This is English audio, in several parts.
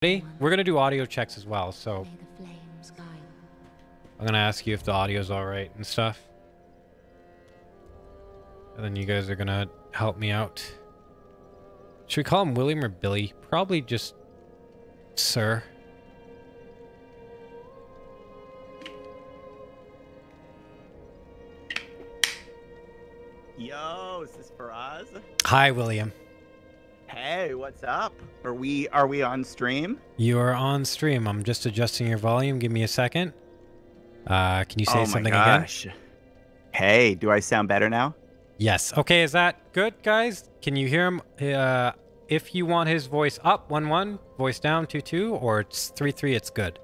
We're going to do audio checks as well, so I'm going to ask you if the audio's all right and stuff. And then you guys are going to help me out. Should we call him William or Billy? Probably just Sir. Yo, is this Faraz? Hi, William. Hey, what's up? Are we on stream? You are on stream. I'm just adjusting your volume. Give me a second. Can you say something again? Hey, do I sound better now? Yes. Okay, is that good, guys? Can you hear him? If you want his voice up, 1-1, voice down, 2-2, or it's 3-3, it's good.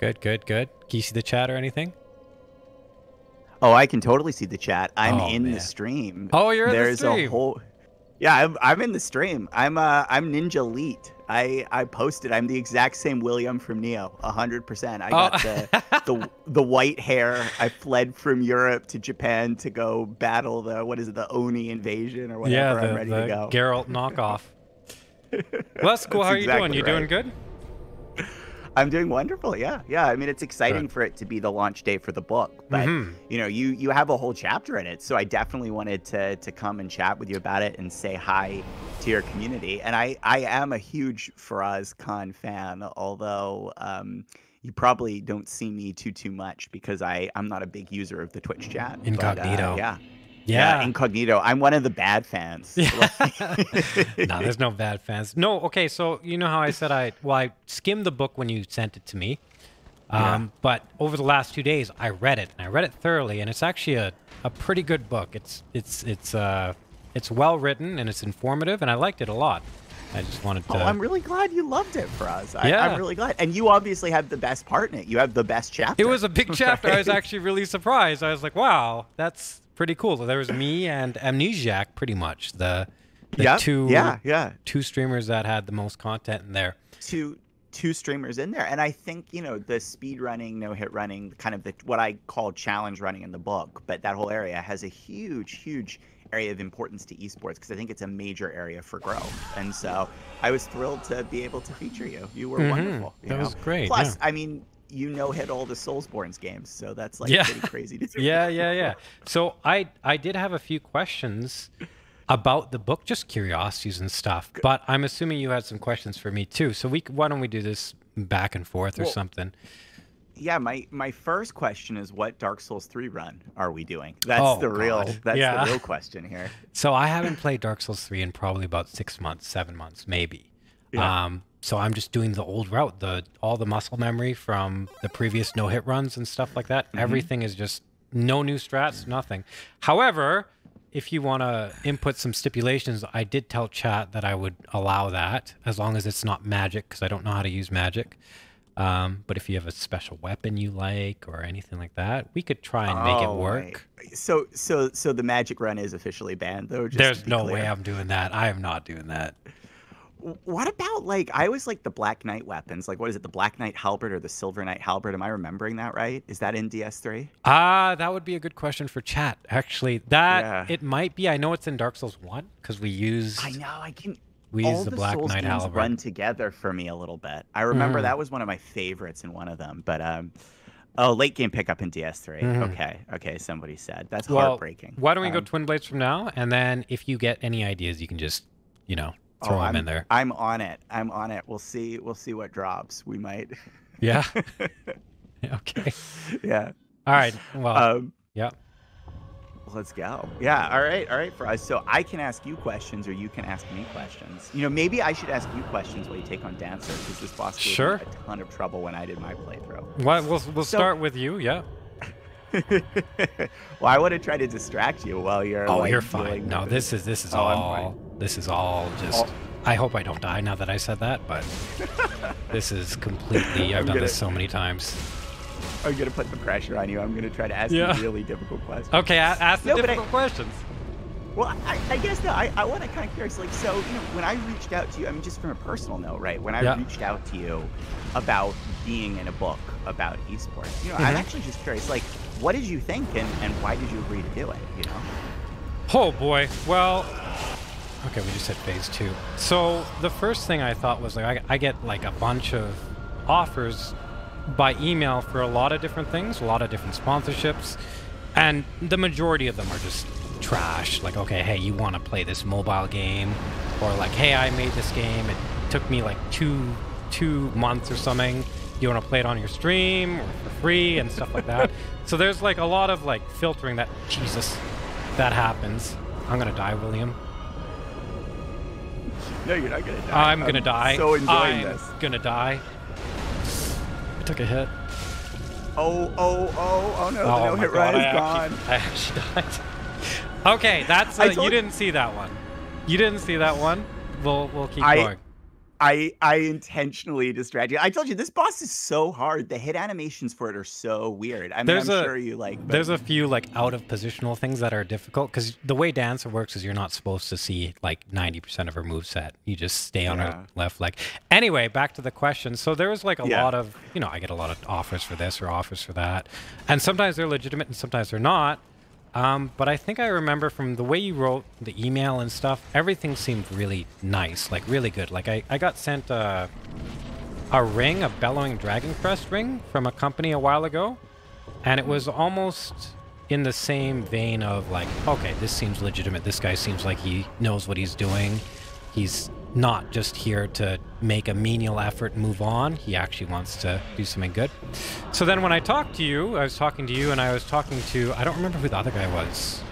Good. Can you see the chat or anything? Oh, I can totally see the chat. I'm in the stream. Oh, you're in the stream. There's a whole... Yeah, I'm in the stream. I'm Ninja Elite. I posted. I'm the exact same William from Neo, 100%. I got the white hair. I fled from Europe to Japan to go battle the Oni invasion or whatever. I'm ready to go. Geralt knockoff. Well, that's cool. How are you doing? You doing good? I'm doing wonderful. Yeah. I mean, it's exciting for it to be the launch day for the book, but you know, you have a whole chapter in it, so I definitely wanted to come and chat with you about it and say hi to your community. And I am a huge Faraz Khan fan, although you probably don't see me too much because I'm not a big user of the Twitch chat. Incognito. But, yeah, incognito. I'm one of the bad fans. Yeah. No, there's no bad fans. No, okay, so you know how I said I skimmed the book when you sent it to me. But over the last 2 days, I read it, and I read it thoroughly, and it's actually a pretty good book. It's well written, and it's informative, and I liked it a lot. I just wanted to... Oh, I'm really glad you loved it for us. I'm really glad. And you obviously have the best part in it. You have the best chapter. It was a big chapter. I was actually really surprised. I was like, wow, that's pretty cool. So there was me and Amnesiac, pretty much the two streamers that had the most content in there. Two streamers in there, and I think, you know, the speed running, no hit running, kind of what I call challenge running in the book, but that whole area has a huge area of importance to esports because I think it's a major area for growth. And so I was thrilled to be able to feature you. You were wonderful. That was great. Plus, I mean, hit all the Soulsborne's games, so that's like pretty crazy to do. Yeah. So I did have a few questions about the book, just curiosities and stuff. But I'm assuming you had some questions for me too. So why don't we do this back and forth or something? Yeah, my first question is, what Dark Souls 3 run are we doing? That's the real question here. So I haven't played Dark Souls 3 in probably about 6 months, 7 months, maybe. Yeah. So I'm just doing the old route, all the muscle memory from the previous no-hit runs and stuff like that. Everything is just no new strats, nothing. However, if you want to input some stipulations, I did tell chat that I would allow that as long as it's not magic, because I don't know how to use magic. But if you have a special weapon you like or anything like that, we could try and make it work. Right. So the magic run is officially banned, though? There's no way I'm doing that. I am not doing that. What about, like, I always like the Black Knight weapons. Like, what is it, the Black Knight Halberd or the Silver Knight Halberd? Am I remembering that right? Is that in DS3? That would be a good question for chat, actually. It might be. I know it's in Dark Souls 1 because we use... I know, I can... We use the Black Knight Halberd. Run together for me a little bit. I remember that was one of my favorites in one of them. But late game pickup in DS3. Okay. Somebody said that's heartbreaking. Why don't we go Twin Blades from now, and then if you get any ideas, you can just throw them in there. I'm on it. We'll see what drops. We might. Yeah. Okay. Yeah. All right. Well. Yeah. Let's go. Yeah. All right. For us, so I can ask you questions, or you can ask me questions. Maybe I should ask you questions while you take on Dancer, because this boss gave me a ton of trouble when I did my playthrough. Well, we'll start with you. Yeah. Well, I want to try to distract you while you're. Oh, you're fine. No, this is all just. I hope I don't die now that I said that, but this is completely. I've done this so many times. I'm going to put the pressure on you. I'm going to try to ask you really difficult questions. Okay, ask the difficult questions. Well, I guess, no, I want to kind of curious, like, so, when I reached out to you, I mean, just from a personal note, right? When I reached out to you about being in a book about esports, I'm actually just curious, like, what did you think and why did you agree to do it, Oh, boy. Well, Okay, we just hit phase 2. So the first thing I thought was like I get like a bunch of offers by email for a lot of different things, a lot of different sponsorships, and the majority of them are just trash. Like, okay, hey, you want to play this mobile game, or like, hey, I made this game. It took me like two months or something. You want to play it on your stream or for free and stuff like that. So there's like a lot of like filtering that, Jesus, that happens. I'm gonna die, William. No, you're not gonna die. I'm gonna die. So enjoying this. I'm gonna die. I took a hit. Oh no, the no-hit run is gone. I actually died. Okay, that's you didn't see that one. You didn't see that one. We'll keep going. I intentionally distracted you. I told you this boss is so hard. The hit animations for it are so weird. I mean, I'm sure you like. But... There's a few like out of positional things that are difficult because the way Dancer works is you're not supposed to see like 90% of her moveset. You just stay on her left leg. Anyway, back to the question. So there was like a lot of, you know, I get a lot of offers for this or offers for that, and sometimes they're legitimate and sometimes they're not. But I think I remember from the way you wrote the email and stuff, everything seemed really nice, like really good. Like I got sent a ring, a Bellowing Dragon Crest ring from a company a while ago, and it was almost in the same vein of like, okay, this seems legitimate. This guy seems like he knows what he's doing. He's not just here to make a menial effort and move on. He actually wants to do something good. So then when I talked to you, I was talking to you and I was talking to, I don't remember who the other guy was.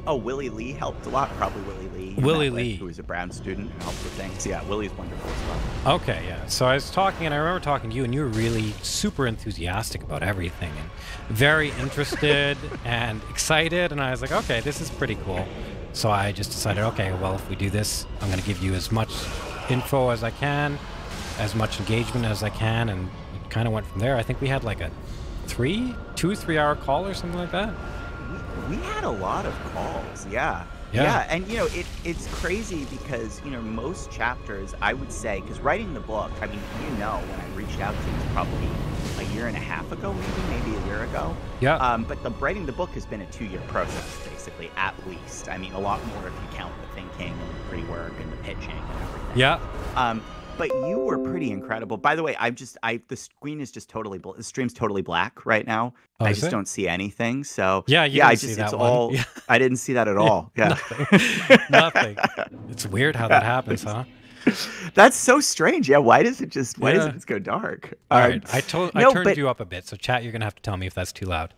Oh, Willie Lee helped a lot. Probably Willie Lee. Willie Lee. Who was a Brown student and helped with things. Yeah, Willie's wonderful as well. Okay, yeah. So I was talking and I remember talking to you and you were really super enthusiastic about everything and very interested and excited. And I was like, okay, this is pretty cool. So I just decided, okay, well, if we do this, I'm going to give you as much info as I can, as much engagement as I can, and it kind of went from there. I think we had like a 2-3 hour call or something like that. We had a lot of calls, yeah. And you know, it's crazy because, you know, most chapters, I would say, because writing the book, I mean, you know, when I reached out to you, it was probably a year and a half ago, maybe a year ago. Yeah. But writing the book has been a 2-year process, basically, at least. I mean, a lot more if you count the thinking and the pre-work and the pitching and everything. Yeah. But you were pretty incredible. By the way, the screen is just totally, the stream's totally black right now. Oh, I just don't see anything. So yeah, it's all. Yeah. I didn't see that at all. Yeah, nothing. It's weird how that happens, huh? That's so strange. Yeah, why does it just go dark? All right, I turned you up a bit. So chat, you're gonna have to tell me if that's too loud.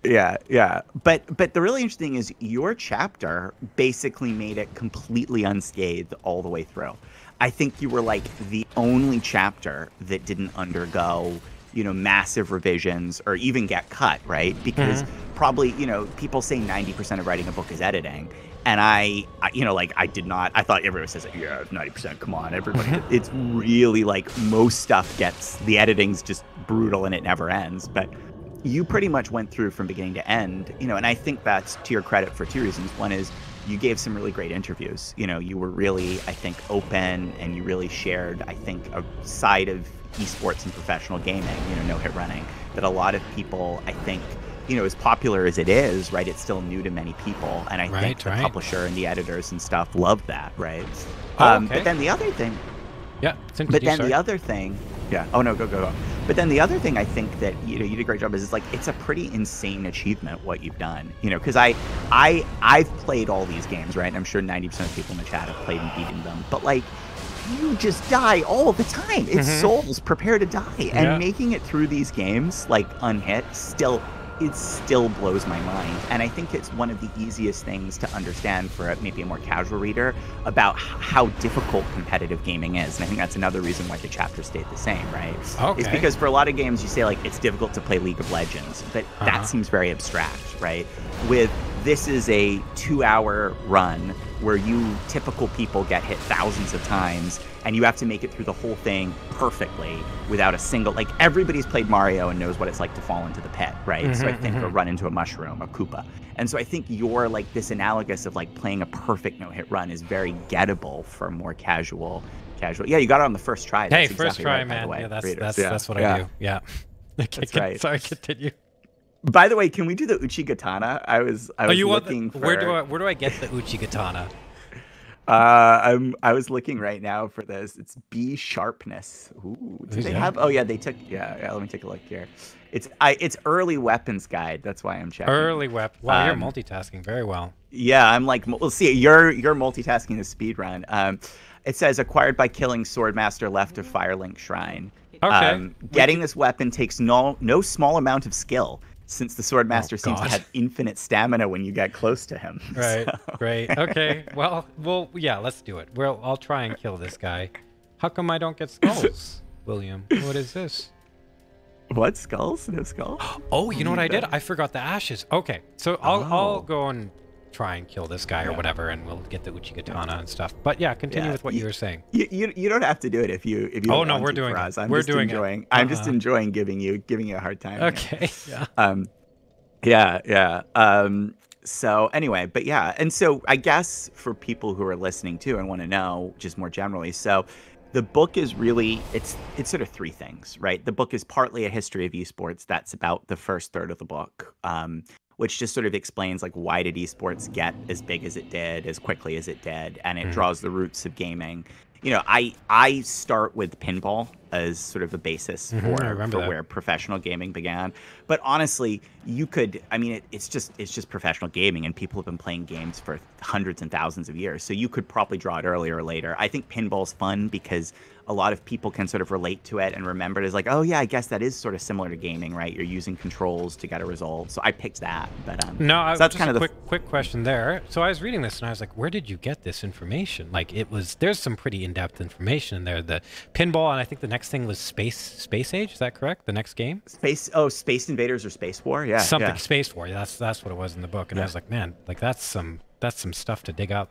Yeah. But the really interesting is your chapter basically made it completely unscathed all the way through. I think you were like the only chapter that didn't undergo, you know, massive revisions or even get cut, right? Because probably, you know, people say 90% of writing a book is editing. And I you know, like I did not, I thought everyone says, yeah, 90%, come on, everybody. It's really like most stuff the editing's just brutal and it never ends. But you pretty much went through from beginning to end, you know, and I think that's to your credit for 2 reasons. One is you gave some really great interviews. You know, you were really, I think, open and you really shared, I think, a side of esports and professional gaming, you know, no-hit running, that a lot of people, I think, you know, as popular as it is, right, it's still new to many people. And I think the publisher and the editors and stuff love that, right? But then the other thing... Yeah. The other thing... Yeah. Oh, no, go. But then the other thing I think that, you know, you did a great job is like, it's a pretty insane achievement what you've done, you know, because I've played all these games, right? And I'm sure 90% of people in the chat have played and beaten them. But like, you just die all the time. It's souls prepare to die. And making it through these games, like unhit, it still blows my mind. And I think it's one of the easiest things to understand for maybe a more casual reader about how difficult competitive gaming is. And I think that's another reason why the chapter stayed the same, right? It's because for a lot of games, you say like, it's difficult to play League of Legends, but that seems very abstract, right? This is a 2-hour run where typical people get hit thousands of times and you have to make it through the whole thing perfectly without a single, like everybody's played Mario and knows what it's like to fall into the pit, right? So I think, or run into a mushroom, a Koopa. And so I think you're like this analogous of like playing a perfect no-hit run is very gettable for more casual. Yeah, you got it on the first try. That's first try, right, man. Yeah, that's what I do. Yeah. That's right. Sorry, continue. By the way, can we do the Uchigatana? I was looking for... Where do I get the Uchigatana? I was looking right now for this. It's B sharpness. Ooh, do Who's they that? have? Oh yeah, they took. Yeah. Let me take a look here. It's early weapons guide. That's why I'm checking. Early weapon. Wow, you're multitasking very well. Yeah, I'm like, we'll see. You're multitasking the speed run. It says acquired by killing Swordmaster left of Firelink Shrine. Okay. Getting this weapon takes no small amount of skill, since the Swordmaster seems to have infinite stamina when you get close to him. Right. So. Great. Okay. Well, yeah. Let's do it. I'll try and kill this guy. How come I don't get skulls, William? What is this? What, skulls? No skulls? Oh, you know what I did? I forgot the ashes. Okay, so I'll go and try and kill this guy or whatever, and we'll get the Uchigatana and stuff. But yeah, continue with what you were saying. You don't have to do it if you Oh no, we're doing it. I'm just enjoying giving you a hard time. Okay. Yeah. So anyway, but yeah, and so I guess for people who are listening too and want to know just more generally, so the book is really it's sort of three things, right? The book is partly a history of esports. That's about the first third of the book, which just sort of explains like why did esports get as big as it did, as quickly as it did, and it draws the roots of gaming. You know, I start with pinball as sort of a basis for where professional gaming began. But honestly, it's just professional gaming, and people have been playing games for hundreds and thousands of years. So you could probably draw it earlier or later. I think pinball's fun because a lot of people can sort of relate to it and remember it as like, oh yeah, I guess that is sort of similar to gaming, right? You're using controls to get a result. So I picked that. But no, so that's kind of quick question there. So I was reading this and I was like, where did you get this information? Like there's some pretty in-depth information in there. The pinball, and I think the next thing was Space Age. Is that correct? The next game? Space Invaders or Space War? Yeah. Something Space War. Yeah, that's what it was in the book. And I was like, man, like that's some stuff to dig up.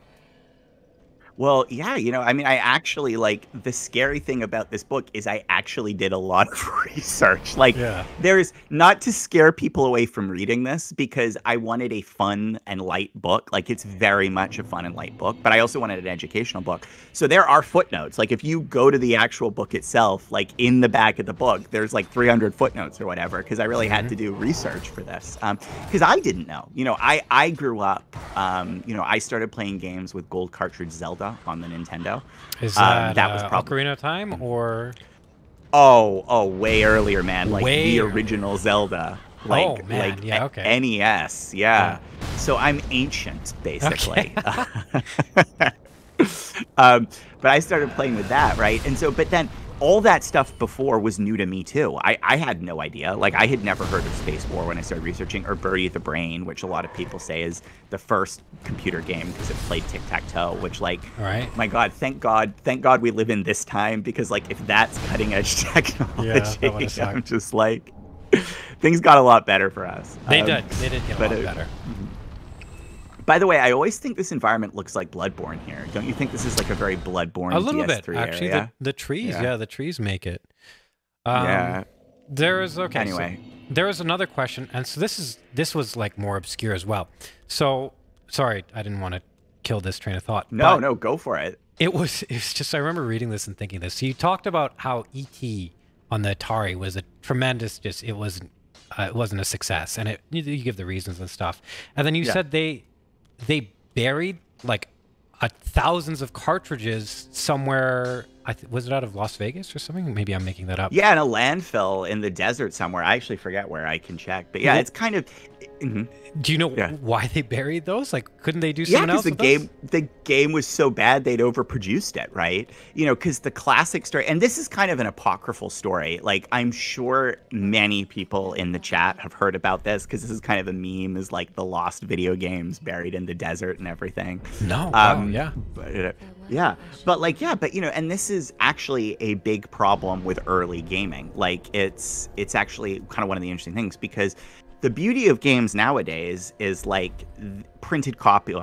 Well, yeah, I actually, like, the scary thing about this book is I actually did a lot of research. Like, there's not to scare people away from reading this because I wanted a fun and light book. Like, it's very much a fun and light book, but I also wanted an educational book. So there are footnotes. Like, if you go to the actual book itself, like, in the back of the book, there's like 300 footnotes or whatever because I really had to do research for this. Because I didn't know. I grew up, I started playing games with gold cartridge Zelda on the Nintendo. Is that was probably Ocarina of Time or? Oh, way earlier, man. Like the original Zelda. Like, NES. Yeah. So I'm ancient, basically. Okay. But I started playing with that, right? And so, but then all that stuff before was new to me too. I had no idea. Like I had never heard of Space War when I started researching, or Bury the Brain, which a lot of people say is the first computer game because it played tic-tac-toe, which like, my God, thank God we live in this time, because like if that's cutting edge technology, I'm just like, things got a lot better for us. They did get a lot better. By the way, I always think this environment looks like Bloodborne here. Don't you think this is like a very Bloodborne? A little bit, actually. Area? The trees, the trees make it. There is Anyway, so there is another question, and so this was like more obscure as well. So sorry, I didn't want to kill this train of thought. No, go for it. It was just I remember reading this and thinking this. So you talked about how E.T. on the Atari was a tremendous, it wasn't a success, and you give the reasons and stuff, and then you said they buried like thousands of cartridges somewhere. Was it out of Las Vegas or something? Maybe I'm making that up. Yeah, in a landfill in the desert somewhere. I actually forget where. I can check. But yeah, it's kind of... Do you know why they buried those? Like, couldn't they do something else with the game was so bad they'd overproduced it, right? Because the classic story... And this is kind of an apocryphal story. Like, I'm sure many people in the chat have heard about this because this is kind of a meme, is like the lost video games buried in the desert and everything. No, yeah. But and this is actually a big problem with early gaming. Like it's actually kind of one of the interesting things, because the beauty of games nowadays is like printed copy,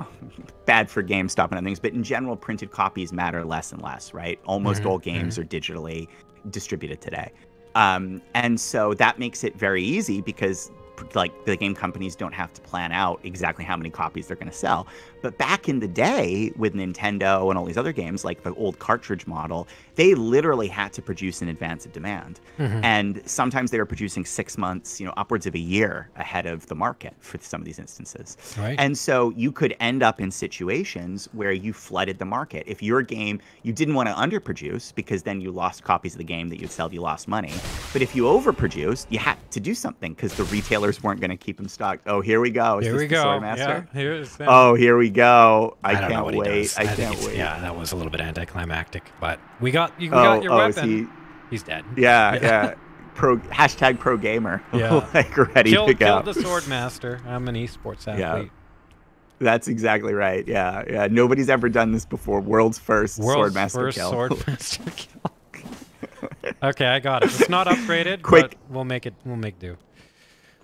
bad for GameStop and other things, but in general, printed copies matter less and less, right? Almost all games are digitally distributed today. And so that makes it very easy because like the game companies don't have to plan out exactly how many copies they're going to sell. But back in the day with Nintendo and all these other games, like the old cartridge model, they literally had to produce in advance of demand. And sometimes they were producing 6 months, upwards of a year ahead of the market for some of these instances. Right. And so you could end up in situations where you flooded the market. If your game, you didn't want to underproduce because then you lost copies of the game that you'd sell, you lost money. But if you overproduced, you had to do something because the retailers weren't going to keep them stocked. Oh, here we go. Here we go. Swordmaster? Yeah, here's them. Oh, here we go. I don't know can't what he wait. does. I think can't wait. Yeah, that was a little bit anticlimactic, but we got your weapon. He's dead. Yeah. Hashtag pro gamer. Yeah. Like ready to go. Kill the Swordmaster. I'm an esports athlete. Yeah. That's exactly right. Yeah. Nobody's ever done this before. World's first Swordmaster kill. Swordmaster kill. Okay, I got it. It's not upgraded, Quick. but we'll make do.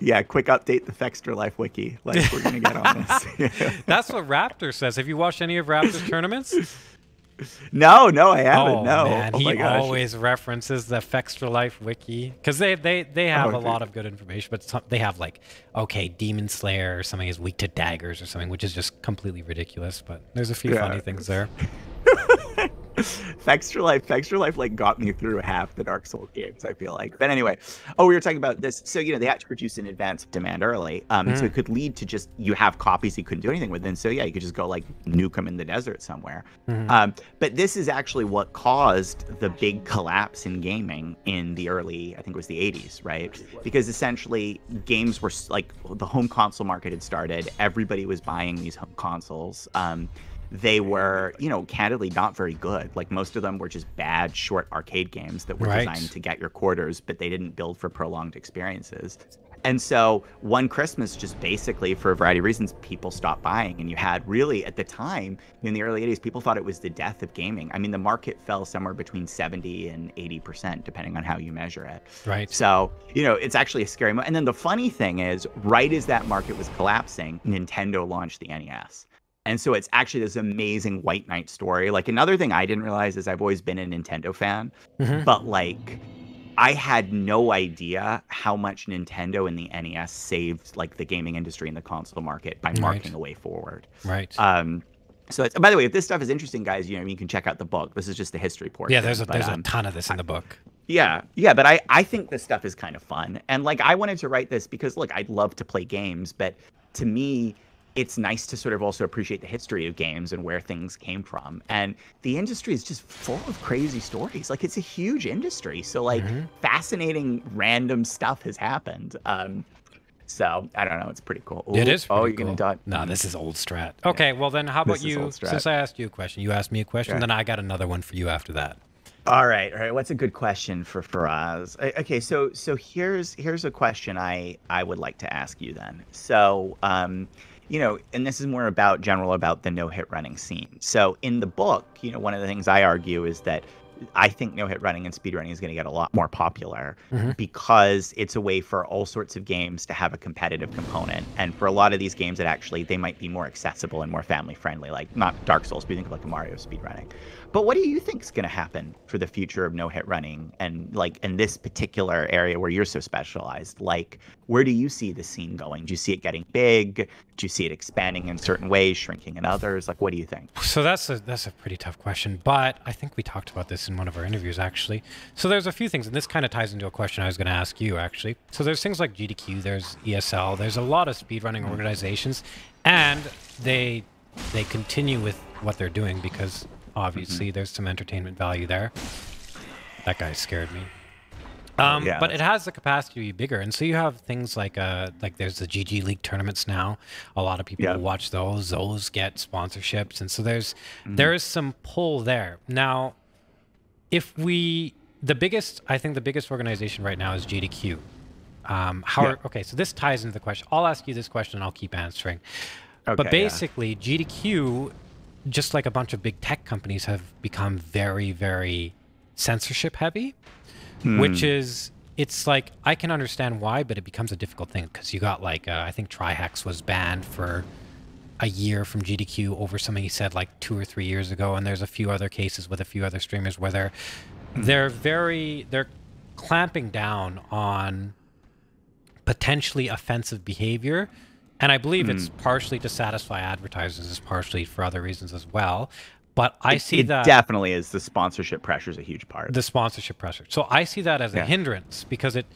Yeah, quick update the Fextra Life wiki. Like, we're going to get on this. That's what Raptor says. Have you watched any of Raptor's tournaments? No, I haven't. No. Man, he always references the Fextra Life wiki because they have a lot of good information, but they have like, okay, Demon Slayer or something is weak to daggers or something, which is just completely ridiculous. But there's a few funny things there. Fextra Life like got me through half the Dark Souls games, I feel like. But anyway, we were talking about this. So, they had to produce in advance of demand early. So it could lead to just, you have copies you couldn't do anything with. And so, you could just go like nuke them in the desert somewhere. But this is actually what caused the big collapse in gaming in the early, I think it was the 80s, right? Because essentially games were like, the home console market had started. Everybody was buying these home consoles. They were, candidly not very good. Like most of them were just bad, short arcade games that were designed to get your quarters, but they didn't build for prolonged experiences. And so one Christmas, just basically for a variety of reasons, people stopped buying. And you had really, at the time, in the early 80s, people thought it was the death of gaming. I mean, the market fell somewhere between 70 and 80%, depending on how you measure it. Right. So, it's actually a scary moment. And then the funny thing is, right as that market was collapsing, Nintendo launched the NES. And so it's actually this amazing White Knight story. Like, another thing I didn't realize is I've always been a Nintendo fan, but like, I had no idea how much Nintendo and the NES saved like the gaming industry and the console market by marking a way forward. Right. So by the way, if this stuff is interesting, guys, you can check out the book. This is just the history portion. Yeah, there's a ton of this in the book. Yeah, but I think this stuff is kind of fun. And like, I wanted to write this because, look, I'd love to play games, but to me, it's nice to sort of also appreciate the history of games and where things came from. And the industry is just full of crazy stories. Like, it's a huge industry. So like fascinating random stuff has happened. So I don't know. It's pretty cool. It is pretty you're cool. going to dot. No, this is old strat. Okay, well then how about you, since I asked you a question, you asked me a question, then I got another one for you after that. All right. What's a good question for Faraz? Okay, so here's a question I would like to ask you then. So, and this is more about the no-hit running scene. So in the book, one of the things I argue is that I think no-hit running and speedrunning is going to get a lot more popular because it's a way for all sorts of games to have a competitive component. And for a lot of these games, they might be more accessible and more family-friendly, like not Dark Souls, but you think of like a Mario speedrunning. But what do you think is going to happen for the future of no-hit running and like in this particular area where you're so specialized? Like, where do you see the scene going? Do you see it getting big? Do you see it expanding in certain ways, shrinking in others? Like, what do you think? So that's a pretty tough question, but I think we talked about this in one of our interviews, actually. So there's a few things, and this kind of ties into a question I was going to ask you, actually. So there's things like GDQ, there's ESL, there's a lot of speedrunning organizations, and they continue with what they're doing because obviously there's some entertainment value there. That guy scared me. But it has the capacity to be bigger, and so you have things like there's the GG League tournaments now. A lot of people will watch those. Those get sponsorships, and so there is some pull there. Now, I think the biggest organization right now is GDQ. Okay, so this ties into the question. I'll ask you this question, and I'll keep answering. Okay, but basically, GDQ, just like a bunch of big tech companies, have become very, very censorship heavy. Which is, it's like, I can understand why, but it becomes a difficult thing because you got like, I think Trihex was banned for a year from GDQ over something he said like 2 or 3 years ago, and there's a few other cases with a few other streamers where they're clamping down on potentially offensive behavior. And I believe it's partially to satisfy advertisers, it's partially for other reasons as well. But I see that... It definitely is. The sponsorship pressure is a huge part. The sponsorship pressure. So I see that as a hindrance, because it,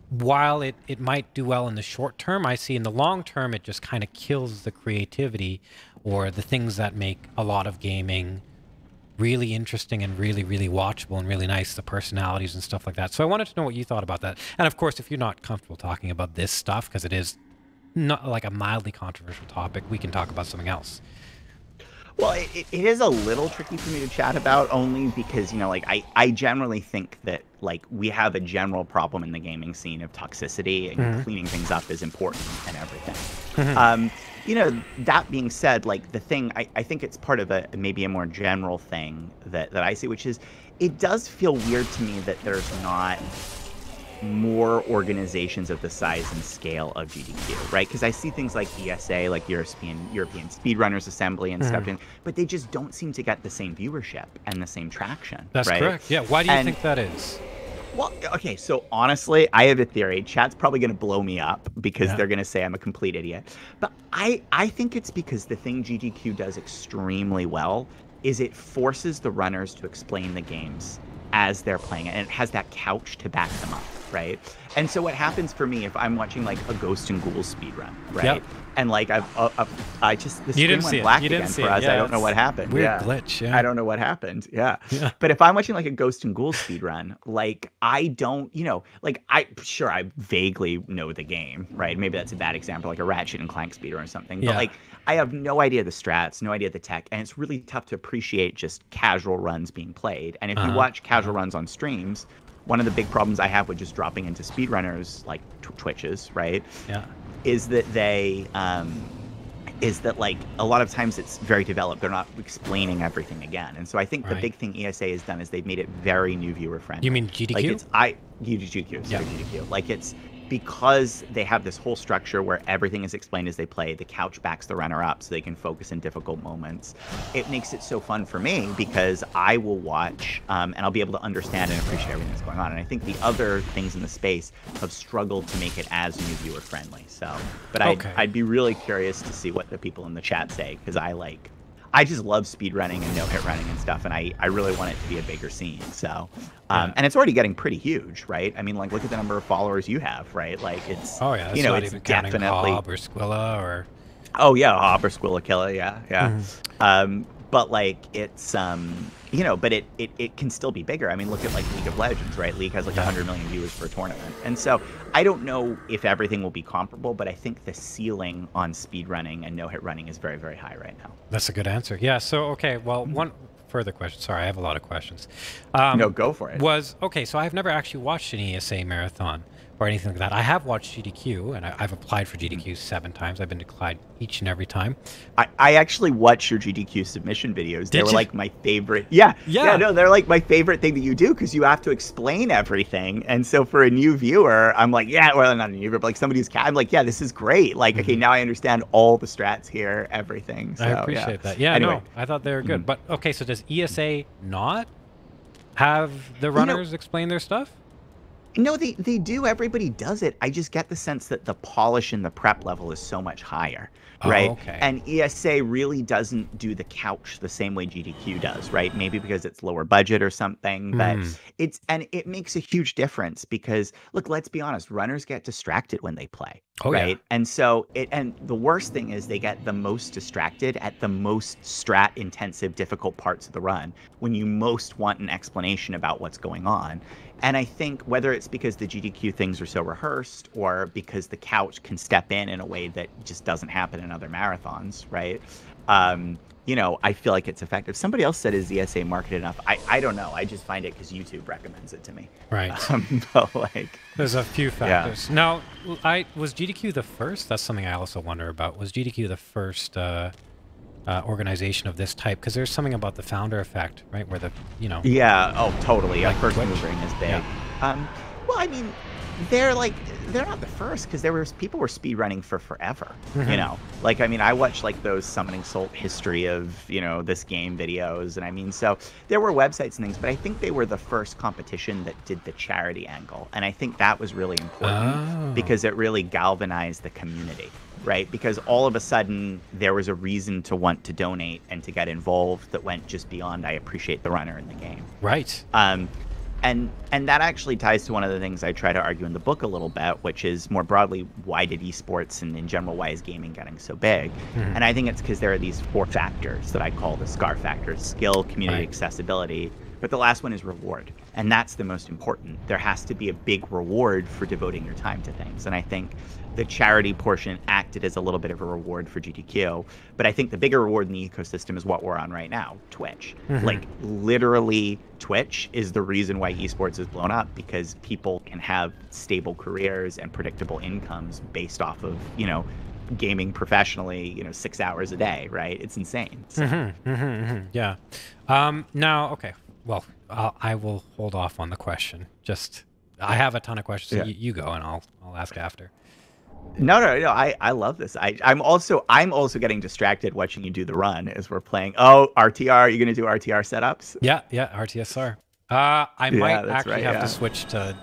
while it might do well in the short term, I see in the long term it just kind of kills the creativity or the things that make a lot of gaming really interesting and really, really watchable and really nice, the personalities and stuff like that. So I wanted to know what you thought about that. And of course, if you're not comfortable talking about this stuff, because it is not like a mildly controversial topic, we can talk about something else. Well, it is a little tricky for me to chat about, only because, you know, like, I generally think that, like, we have a general problem in the gaming scene of toxicity, and cleaning things up is important and everything. You know, that being said, like, the thing, I think it's part of maybe a more general thing that I see, which is, it does feel weird to me that there's not more organizations of the size and scale of GDQ, right? Because I see things like ESA, like European Speedrunners Assembly and stuff, but they just don't seem to get the same viewership and the same traction. That's right? correct. Yeah. Why do you think that is? Well, okay, so honestly, I have a theory. Chat's probably going to blow me up because they're going to say I'm a complete idiot. But I think it's because the thing GDQ does extremely well is it forces the runners to explain the games as they're playing it, and it has that couch to back them up, right? And so what happens for me if I'm watching like a Ghost and Ghouls speedrun, right? And like I just the screen went black again for us. I don't know what happened. Weird glitch. Yeah. I don't know what happened. Yeah. But if I'm watching like a Ghost and Ghouls speedrun, like I don't, you know, like I vaguely know the game, right? Maybe that's a bad example, like a Ratchet and Clank speedrun or something. But like I have no idea the strats, no idea the tech, and it's really tough to appreciate just casual runs being played. And if you watch casual runs on streams, one of the big problems I have with just dropping into speedrunners like Twitches, right? Is that they is that like a lot of times it's very developed. They're not explaining everything again. And so I think the big thing ESA has done is they've made it very new viewer friendly. You mean GDQ? Like it's GDQ, sorry, GDQ. Like it's because they have this whole structure where everything is explained as they play, the couch backs the runner up so they can focus in difficult moments. It makes it so fun for me because I will watch and I'll be able to understand and appreciate everything that's going on. And I think the other things in the space have struggled to make it as new viewer friendly. So, but I'd be really curious to see what the people in the chat say, because I just love speedrunning and no-hit running and stuff, and I really want it to be a bigger scene. So, and it's already getting pretty huge, right? I mean, like, look at the number of followers you have, right? Like, it's, you know, it's definitely Hob or Squilla or... Hob or Squilla Killer, but like it's you know, but it can still be bigger. I mean, look at like League of Legends, right? League has like 100 million viewers for a tournament. And so I don't know if everything will be comparable, but I think the ceiling on speedrunning and no-hit running is very, very high right now. That's a good answer. Yeah, so okay, well, one further question. Sorry, I have a lot of questions. No, go for it. So I've never actually watched an ESA marathon or anything like that. I have watched GDQ, and I've applied for GDQ 7 times. I've been declined each and every time. I actually watched your GDQ submission videos. They were like my favorite. No, they're like my favorite thing that you do, because you have to explain everything. And so for a new viewer, I'm like, well, not a new viewer, but like somebody who's I'm like, this is great. Like, okay, now I understand all the strats here, everything. So, I appreciate that. Yeah, anyway. No, I thought they were good. But okay, so does ESA not have the runners explain their stuff? No, they do. Everybody does it. I just get the sense that the polish and the prep level is so much higher, right? Okay. And ESA really doesn't do the couch the same way GDQ does, right? Maybe because it's lower budget or something, but it makes a huge difference because, look, let's be honest, runners get distracted when they play, right? And so and the worst thing is they get the most distracted at the most strat intensive, difficult parts of the run when you most want an explanation about what's going on. And I think whether it's because the GDQ things are so rehearsed or because the couch can step in a way that just doesn't happen in other marathons, right? You know, I feel like it's effective. Somebody else said, is ESA marketed enough? I don't know. I just find it because YouTube recommends it to me. Right. But like, there's a few factors. Now, was GDQ the first? That's something I also wonder about. Was GDQ the first organization of this type? Because there's something about the founder effect, right? Where the, you know... Yeah, oh, totally. Like first Twitch. moving is big. Well, I mean, they're not the first, because people were speedrunning for forever. Mm-hmm. You know, like, I mean, I watched like those Summoning Salt history of, you know, this game videos, and I mean, so there were websites and things, but I think they were the first competition that did the charity angle, and I think that was really important because it really galvanized the community, right? Because all of a sudden there was a reason to want to donate and to get involved that went just beyond, I appreciate the runner in the game. Right. And that actually ties to one of the things I try to argue in the book a little bit, which is more broadly, why did esports and in general, why is gaming getting so big? Mm-hmm. And I think it's because there are these 4 factors that I call the SCAR factors: skill, community, accessibility. But the last one is reward. And that's the most important. There has to be a big reward for devoting your time to things. And I think the charity portion acted as a little bit of a reward for GTQ. But I think the bigger reward in the ecosystem is what we're on right now, Twitch. Mm-hmm. Like, literally, Twitch is the reason why esports has blown up, because people can have stable careers and predictable incomes based off of, you know, gaming professionally, you know, 6 hours a day, right? It's insane. So. Mm-hmm, mm-hmm, mm-hmm. Yeah. Now, okay. Well, I will hold off on the question. I have a ton of questions. So you go, and I'll ask after. No. I love this. I'm also getting distracted watching you do the run as we're playing. Oh, RTR. Are you going to do RTR setups? Yeah, RTSR. I might actually have to switch to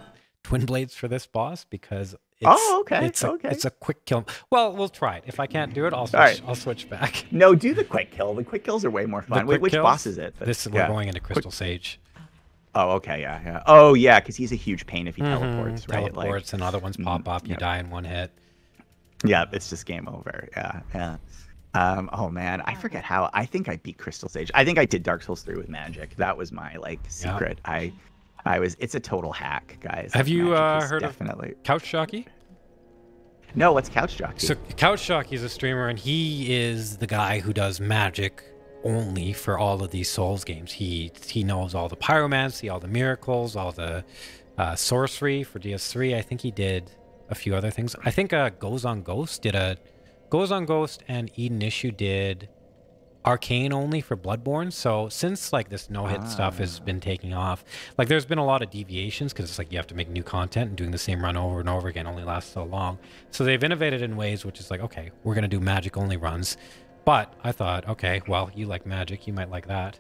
Twin Blades for this boss, because it's a quick kill. Well, we'll try it. If I can't do it, I'll switch back. No, do the quick kill. The quick kills are way more fun. Wait, which boss is it? We're going into Crystal Sage. Oh, okay, yeah. Oh, yeah, because he's a huge pain if he teleports, right? Teleports, and other ones pop up. You die in one hit. Yeah, it's just game over. Yeah. Oh man, I forget how. I think I beat Crystal Sage. I think I did Dark Souls 3 with magic. That was my secret. Yeah. It's a total hack, guys. Have you heard of Couch Jockey? No, what's Couch Jockey? So Couch Jockey is a streamer, and he is the guy who does magic only for all of these Souls games. He knows all the pyromancy, all the miracles, all the sorcery for DS3. I think he did a few other things. I think Goes on Ghost and Eden Issue did Arcane only for Bloodborne. So since like this no-hit stuff has been taking off, like there's been a lot of deviations, because it's like you have to make new content, and doing the same run over and over again only lasts so long. So they've innovated in ways which is like, okay, we're gonna do magic only runs. But I thought, okay, well, you like magic, you might like that.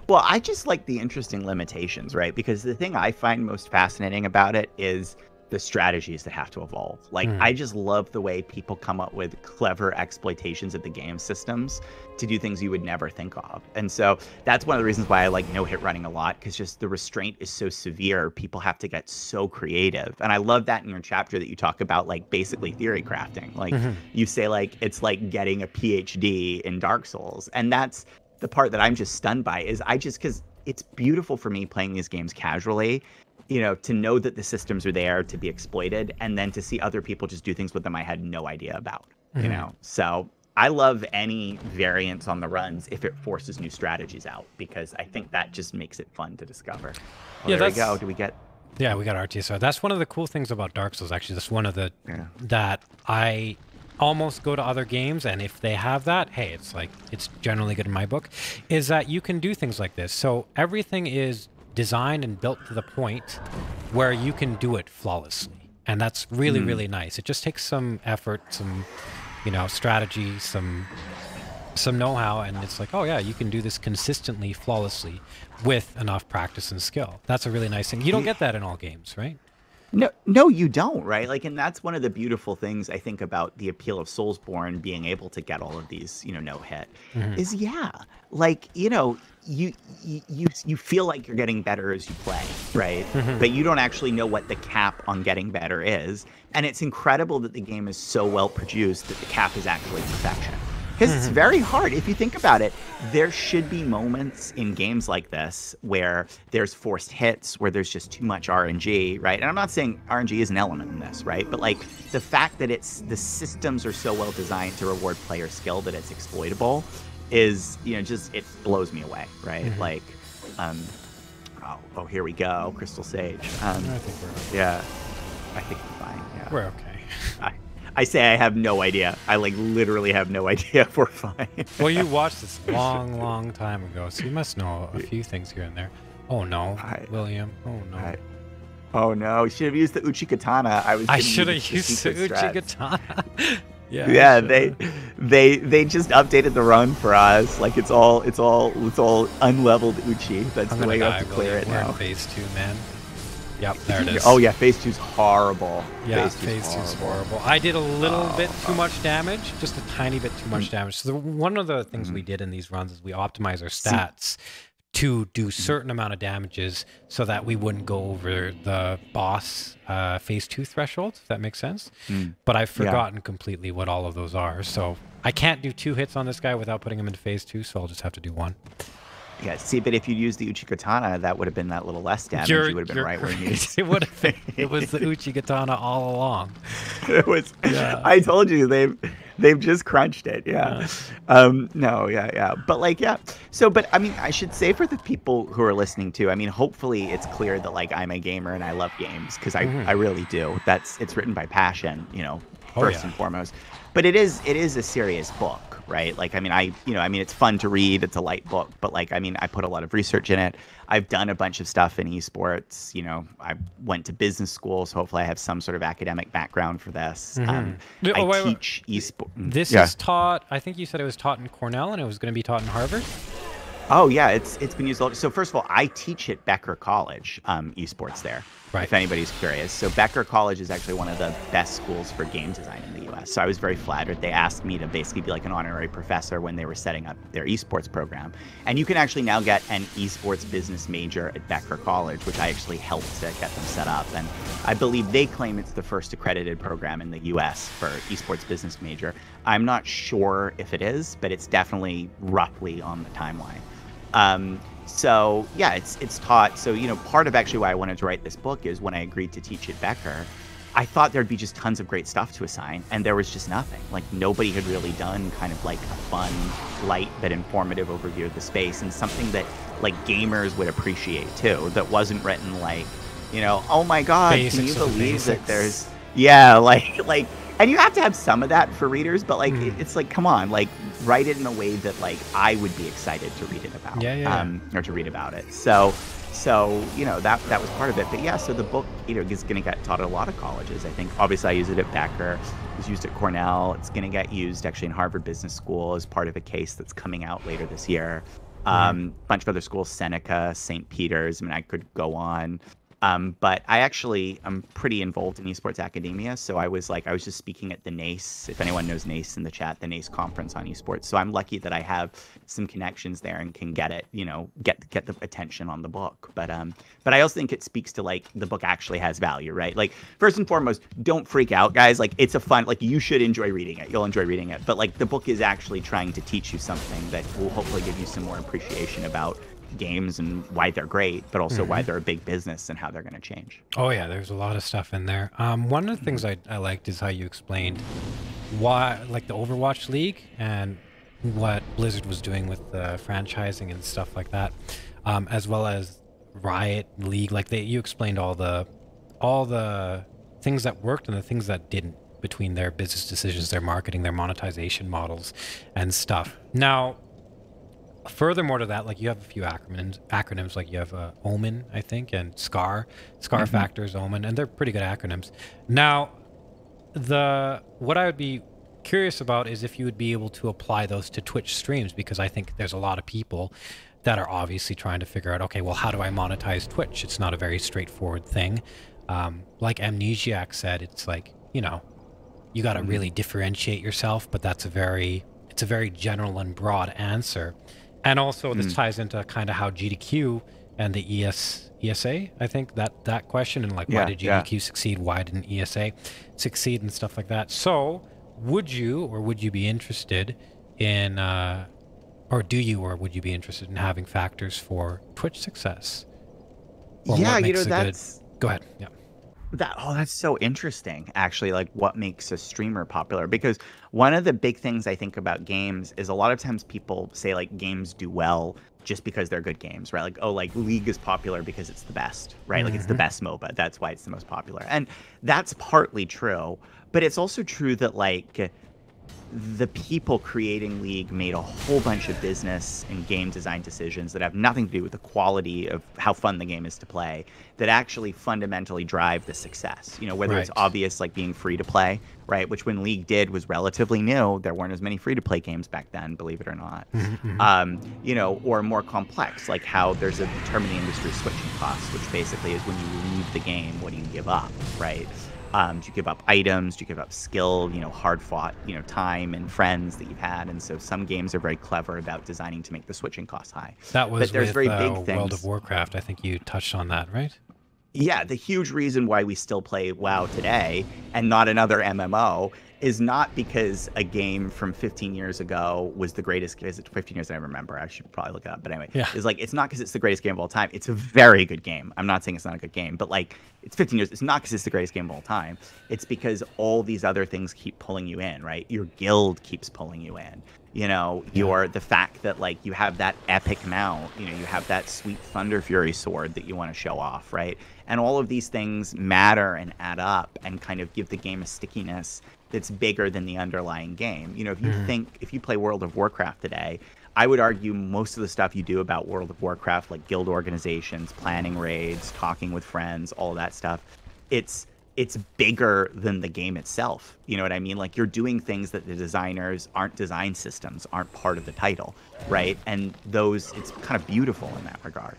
Well, I just like the interesting limitations, right? Because the thing I find most fascinating about it is the strategies that have to evolve. Like, I just love the way people come up with clever exploitations of the game systems to do things you would never think of. And so that's one of the reasons why I like no-hit running a lot, because just the restraint is so severe. People have to get so creative. And I love that in your chapter that you talk about, like, basically theory crafting. Like, you say, like, it's like getting a PhD in Dark Souls. And that's the part that I'm just stunned by, is because it's beautiful for me playing these games casually, you know, to know that the systems are there to be exploited, and then to see other people just do things with them I had no idea about, you know? So I love any variance on the runs if it forces new strategies out, because I think that just makes it fun to discover. Oh, yeah, there we go. Do we get... Yeah, we got RTSR. That's one of the cool things about Dark Souls, actually. That's one of the... that I almost go to other games, and if they have that, hey, it's like, it's generally good in my book, is that you can do things like this. So everything is designed and built to the point where you can do it flawlessly, and that's really really nice. It just takes some effort, some, you know, strategy, some know-how, and it's like, oh yeah, you can do this consistently, flawlessly, with enough practice and skill. That's a really nice thing. You don't get that in all games, right? No, you don't, right? Like, and that's one of the beautiful things I think about the appeal of Soulsborne being able to get all of these, you know, no-hit, is like, you know, you feel like you're getting better as you play, right? But you don't actually know what the cap on getting better is. And it's incredible that the game is so well produced that the cap is actually perfection. Because it's very hard. If you think about it, there should be moments in games like this where there's forced hits, where there's just too much RNG, right? And I'm not saying RNG is an element in this, right? But like the fact that the systems are so well designed to reward player skill that it's exploitable is, you know, just, it blows me away, right? Like, oh, here we go, Crystal Sage. I think we're okay. Yeah, I think we're fine. Yeah. We're okay. I say I have no idea. I like literally have no idea if we're fine. Well, you watched this long time ago, so you must know a few things here and there. Oh no, William. Oh no. Oh no, you should have used the Uchi-Katana. I should have used the Uchi-Katana. Yeah, they just updated the run for us. Like it's all unleveled Uchi. That's the way you have to clear it now. We're in phase 2, man. Yep, there it is. Oh yeah, phase 2's horrible. Yeah, phase 2's horrible. I did a little bit too much damage, just a tiny bit too much damage. So one of the things we did in these runs is we optimize our stats to do certain amount of damages so that we wouldn't go over the boss phase 2 threshold, if that makes sense. But I've forgotten completely what all of those are. So I can't do 2 hits on this guy without putting him into phase 2, so I'll just have to do 1. Yeah, see, but if you used the Uchi-Katana, that would have been that little less damage. You would have been right where you needed. It would have been. It was the Uchi-Katana all along. It was. Yeah. I told you they've just crunched it. Yeah. But like, yeah. So, but I mean, I should say for the people who are listening too, I mean, hopefully it's clear that like I'm a gamer and I love games because I really do. It's written by passion, you know, first and foremost. But it is a serious book. Right. Like, I mean, it's fun to read. It's a light book. But like, I mean, I put a lot of research in it. I've done a bunch of stuff in esports. You know, I went to business school. So hopefully I have some sort of academic background for this. I teach esports. This is taught. I think you said it was taught in Cornell and it was going to be taught in Harvard. Oh, yeah, it's been used a lot. So first of all, I teach at Becker College, esports there, if anybody's curious. So Becker College is actually one of the best schools for game design in the U.S. So I was very flattered. They asked me to basically be like an honorary professor when they were setting up their esports program. And you can actually now get an esports business major at Becker College, which I actually helped to get them set up. And I believe they claim it's the first accredited program in the U.S. for esports business major. I'm not sure if it is, but it's definitely roughly on the timeline. So yeah, it's taught. So, you know, part of actually why I wanted to write this book is when I agreed to teach at Becker, I thought there'd be just tons of great stuff to assign, and there was just nothing. Like nobody had really done kind of like a fun, light but informative overview of the space, and something that like gamers would appreciate too. That wasn't written like, you know, oh my God, can you believe that there's like. And you have to have some of that for readers, but like it's like, come on, like write it in a way that like I would be excited to read it about, or to read about it. So you know that was part of it. But yeah, so the book, you know, is going to get taught at a lot of colleges. I think obviously I use it at Becker. It was used at Cornell. It's going to get used actually in Harvard Business School as part of a case that's coming out later this year. Bunch of other schools, Seneca, St. Peter's. I mean, I could go on. But I actually am pretty involved in esports academia. So I was just speaking at the NACE, if anyone knows NACE in the chat, the NACE conference on esports. So I'm lucky that I have some connections there and can get it, you know, get the attention on the book. But I also think it speaks to like the book actually has value, right? Like first and foremost, don't freak out, guys. Like it's a fun, like you should enjoy reading it. You'll enjoy reading it. But like the book is actually trying to teach you something that will hopefully give you some more appreciation about games and why they're great, but also why they're a big business and how they're going to change. Oh yeah, there's a lot of stuff in there. One of the things I liked is how you explained why, like the Overwatch League and what Blizzard was doing with the franchising and stuff like that, as well as Riot League. Like you explained all the things that worked and the things that didn't between their business decisions, their marketing, their monetization models, and stuff. Now, furthermore to that, like you have a few acronyms like you have Omen, I think, and SCAR Factors, Omen, and they're pretty good acronyms. Now, what I would be curious about is if you would be able to apply those to Twitch streams, because I think there's a lot of people that are obviously trying to figure out, okay, well, how do I monetize Twitch? It's not a very straightforward thing. Like Amnesiac said, it's like, you know, you got to really differentiate yourself, but it's a very general and broad answer. And also this ties into kind of how GDQ and the ESA, I think, that question, and like why did GDQ succeed, why didn't ESA succeed, and stuff like that. So would you be interested in would you be interested in having factors for Twitch success? Or yeah, you know, that's go ahead. Yeah. That's so interesting, actually, like what makes a streamer popular. Because one of the big things I think about games is a lot of times people say like games do well just because they're good games, right? Like, oh, like League is popular because it's the best, right? Like it's the best MOBA. That's why it's the most popular. And that's partly true. But it's also true that like the people creating League made a whole bunch of business and game design decisions that have nothing to do with the quality of how fun the game is to play, that actually fundamentally drive the success. You know, whether it's obvious, like being free to play, right? Which when League did was relatively new. There weren't as many free to play games back then, believe it or not. You know, or more complex, like how there's a term in the industry, switching costs, which basically is when you leave the game, what do you give up, right? Do you give up items? Do you give up skill, you know, hard fought, you know, time and friends that you've had? And so some games are very clever about designing to make the switching costs high. That was but there's with very big things. World of Warcraft. I think you touched on that, right? Yeah, the huge reason why we still play WoW today and not another MMO is not because a game from 15 years ago was the greatest. Is it 15 years? I don't remember. I should probably look it up. But anyway, it's like, it's not because it's the greatest game of all time. It's a very good game. I'm not saying it's not a good game, but like, it's 15 years. It's not because it's the greatest game of all time. It's because all these other things keep pulling you in, right? Your guild keeps pulling you in. You know, the fact that like you have that epic mount, you know, you have that sweet Thunder Fury sword that you want to show off, right? And all of these things matter and add up and kind of give the game a stickiness that's bigger than the underlying game. You know, if you if you play World of Warcraft today, I would argue most of the stuff you do about World of Warcraft, like guild organizations, planning raids, talking with friends, all of that stuff, it's bigger than the game itself. You know what I mean? Like, you're doing things that the designers aren't design systems, aren't part of the title, right? And those, it's kind of beautiful in that regard.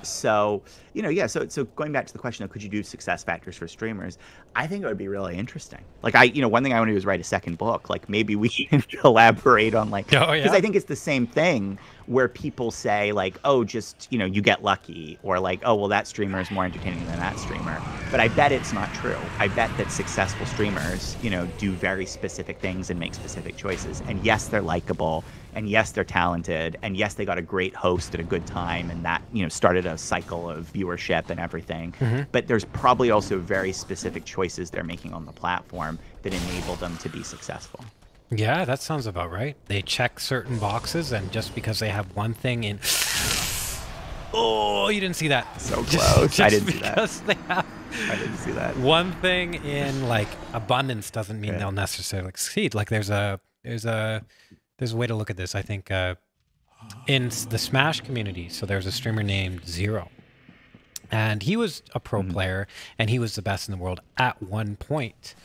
So, you know, yeah, so going back to the question of could you do success factors for streamers, I think it would be really interesting. Like, you know, one thing I want to do is write a second book. Like, maybe we can collaborate on, like, because I think it's the same thing where people say, like, oh, just, you know, you get lucky, or like, oh, well, that streamer is more entertaining than that streamer. But I bet it's not true. I bet that successful streamers, you know, do very specific things and make specific choices. And yes, they're likable. And yes, they're talented. And yes, they got a great host at a good time. And that, you know, started a cycle of viewership and everything. But there's probably also very specific choices they're making on the platform that enable them to be successful. Yeah, that sounds about right. They check certain boxes, and just because they have one thing in... Oh, you didn't see that. So close. I didn't see that. They have I didn't see that. one thing in, like, abundance doesn't mean they'll necessarily succeed. Like, there's a way to look at this, I think, in the Smash community. So there's a streamer named Zero. And he was a pro player, and he was the best in the world at one point.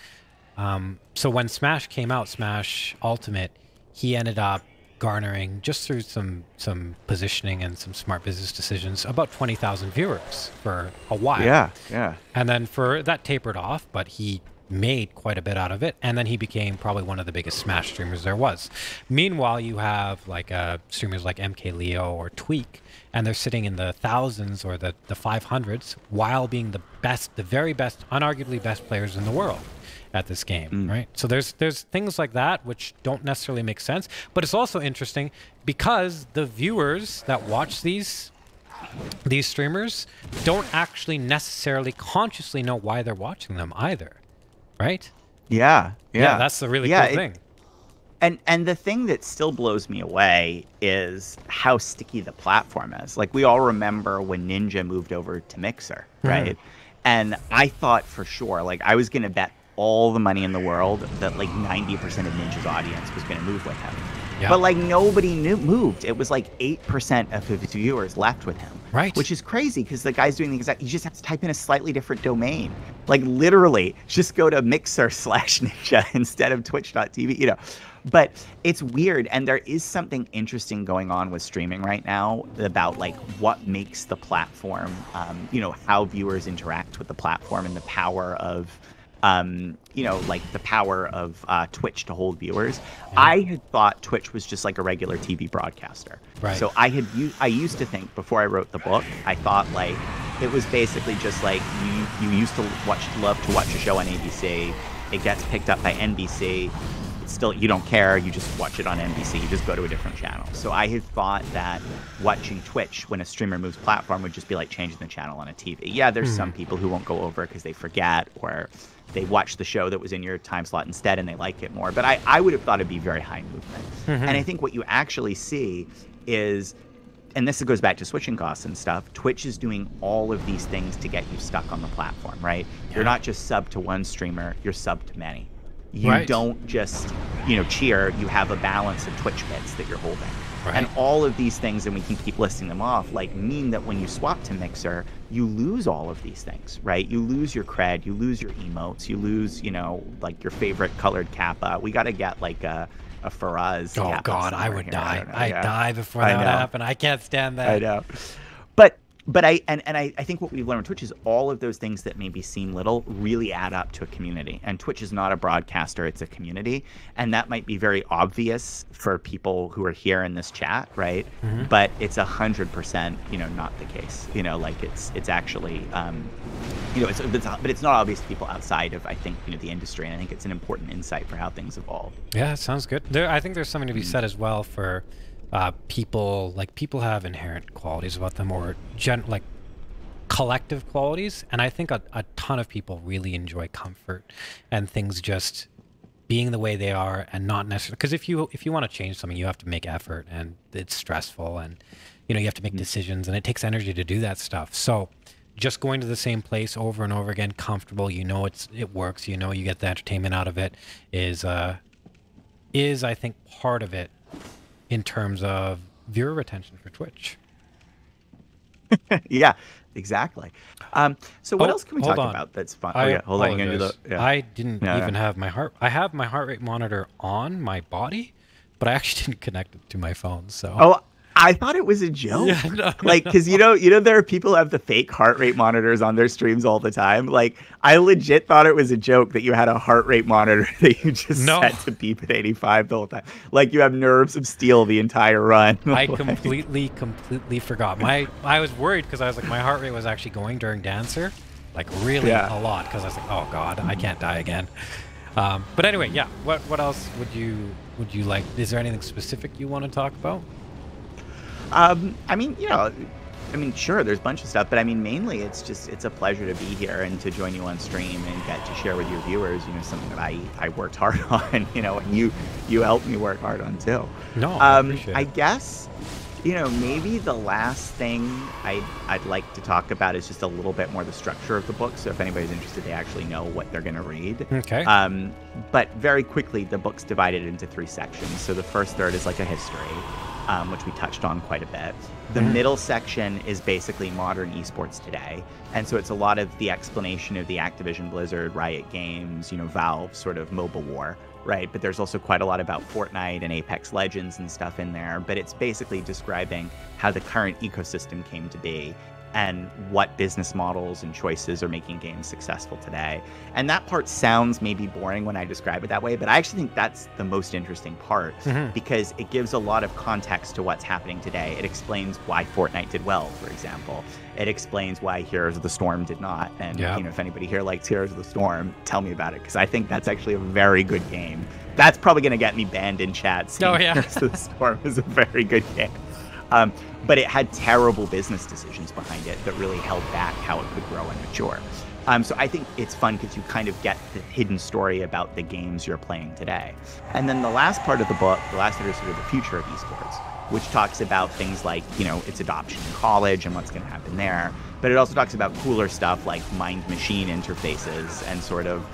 So when Smash came out, Smash Ultimate, he ended up garnering, just through some positioning and some smart business decisions, about 20,000 viewers for a while. Yeah. And then that tapered off, but he made quite a bit out of it, and then he became probably one of the biggest Smash streamers there was. Meanwhile, you have like streamers like MK Leo or Tweak, and they're sitting in the thousands or the 500s while being the best, the very best, unarguably best players in the world at this game, right? So there's things like that which don't necessarily make sense, but it's also interesting because the viewers that watch these streamers don't actually necessarily consciously know why they're watching them either, right? Yeah. That's the really cool thing. And the thing that still blows me away is how sticky the platform is. Like, we all remember when Ninja moved over to Mixer, right? And I thought for sure, like, I was going to bet all the money in the world that like 90% of Ninja's audience was going to move with him. But like nobody moved. It was like 8% of his viewers left with him. Right. Which is crazy because the guy's doing the exact, you just have to type in a slightly different domain. Like literally just go to Mixer/Ninja instead of Twitch.tv, you know. But it's weird, and there is something interesting going on with streaming right now about like what makes the platform, you know, how viewers interact with the platform and the power of, you know, like the power of Twitch to hold viewers. I had thought Twitch was just like a regular TV broadcaster. Right. So I used to think before I wrote the book, I thought like it was basically just like you used to love to watch a show on ABC. It gets picked up by NBC. Still, you don't care, you just watch it on NBC, you just go to a different channel. So I had thought that watching Twitch when a streamer moves platform would just be like changing the channel on a TV. Yeah, there's some people who won't go over because they forget, or they watch the show that was in your time slot instead and they like it more. But I would have thought it'd be very high movement. And I think what you actually see is, and this goes back to switching costs and stuff, Twitch is doing all of these things to get you stuck on the platform, right? You're not just sub to one streamer, you're sub to many. You don't just, cheer. You have a balance of Twitch bits that you're holding. Right. And all of these things, and we can keep listing them off, mean that when you swap to Mixer, you lose all of these things, right? You lose your cred, you lose your emotes, you lose, your favorite colored kappa. We got to get a Faraz. Oh God, I would die. I'd die before that would happen. I can't stand that. I know. But I think what we've learned with Twitch is all of those things that maybe seem little really add up to a community. And Twitch is not a broadcaster, it's a community. And that might be very obvious for people who are here in this chat, right? Mm-hmm. But it's 100%, not the case. It's actually, but it's not obvious to people outside of, I think, the industry. And I think it's an important insight for how things evolve. Yeah, it sounds good. I think there's something to be said as well for people have inherent qualities about them, or collective qualities, and I think a ton of people really enjoy comfort and things just being the way they are, and not necessarily, because if you want to change something, you have to make effort, and it's stressful, and you have to make decisions, and it takes energy to do that stuff. So just going to the same place over and over again, comfortable, it works, you get the entertainment out of it, is I think part of it in terms of viewer retention for Twitch. Yeah, exactly. So what else can we talk about that's fun? Hold on. I didn't even have my heart. I have my heart rate monitor on my body, but I actually didn't connect it to my phone. So. Oh, I thought it was a joke. Yeah, because there are people who have the fake heart rate monitors on their streams all the time. I legit thought it was a joke that you had a heart rate monitor that you just set to beep at 85 the whole time. You have nerves of steel the entire run. I completely forgot. I was worried because I was my heart rate was actually going during Dancer, really a lot, because I was oh God, I can't die again. But anyway, yeah. What else would you like? Is there anything specific you want to talk about? Sure, there's a bunch of stuff, but mainly it's a pleasure to be here and to join you on stream and get to share with your viewers, something that I worked hard on, and you helped me work hard on too. No, I appreciate it. I guess, maybe the last thing I'd like to talk about is just a little bit more the structure of the book. So if anybody's interested, they actually know what they're going to read. Okay. But very quickly, the book's divided into 3 sections. So the first third is a history, which we touched on quite a bit. The middle section is basically modern esports today. And so it's a lot of the explanation of the Activision Blizzard, Riot Games, Valve sort of mobile war, right? But there's also quite a lot about Fortnite and Apex Legends and stuff in there. But it's basically describing how the current ecosystem came to be and what business models and choices are making games successful today. And that part sounds maybe boring when I describe it that way, but I actually think that's the most interesting part, because it gives a lot of context to what's happening today. It explains why Fortnite did well, for example. It explains why Heroes of the Storm did not. And if anybody here likes Heroes of the Storm, tell me about it, because I think that's actually a very good game. That's probably going to get me banned in chat. Heroes of the Storm is a very good game. But it had terrible business decisions behind it that really held back how it could grow and mature. So I think it's fun because you kind of get the hidden story about the games you're playing today. And then the last part of the book, the last part is sort of the future of esports, which talks about things like, its adoption in college and what's going to happen there. But it also talks about cooler stuff like mind-machine interfaces and sort of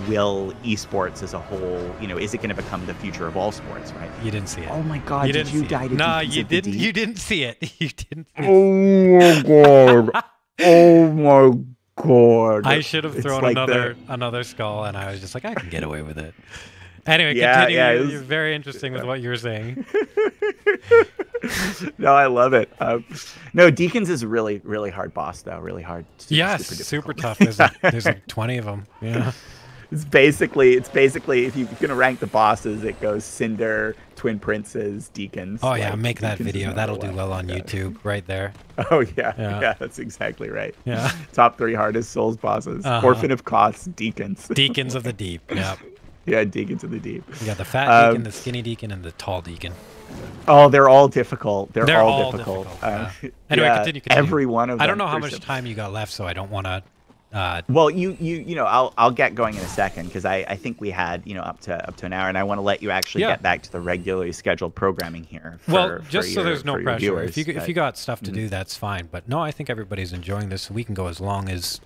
will esports as a whole, is it going to become the future of all sports, right? You didn't see it. Oh my God, did you die to No, you didn't. You didn't see it. You didn't see it. Oh my God. Oh my God. I should have thrown another skull, and I was just I can get away with it. Anyway, continue. Yeah, you're very interesting with what you were saying. No, I love it. No, Deacons is a really, really hard boss, though. Really hard. Super tough. There's 20 of them. Yeah. It's basically if you're gonna rank the bosses, it goes Cinder, Twin Princes, Deacons. Oh yeah, make that video. That'll do well on YouTube, right there. Oh yeah, that's exactly right. Yeah. Top 3 hardest Souls bosses: Orphan of Koths, Deacons. Deacons of the Deep. Yeah. Yeah, Deacons of the Deep. You got the fat deacon, the skinny deacon, and the tall deacon. Oh, they're all difficult. They're all difficult. Yeah. Anyway, continue. Every one of them. I don't know how much time you got left, so I don't want to. Well, I'll get going in a second, because I think we had up to an hour, and I want to let you actually get back to the regularly scheduled programming here. So there's no pressure. Viewers, if you got stuff to do, that's fine. But no, I think everybody's enjoying this. So we can go as long as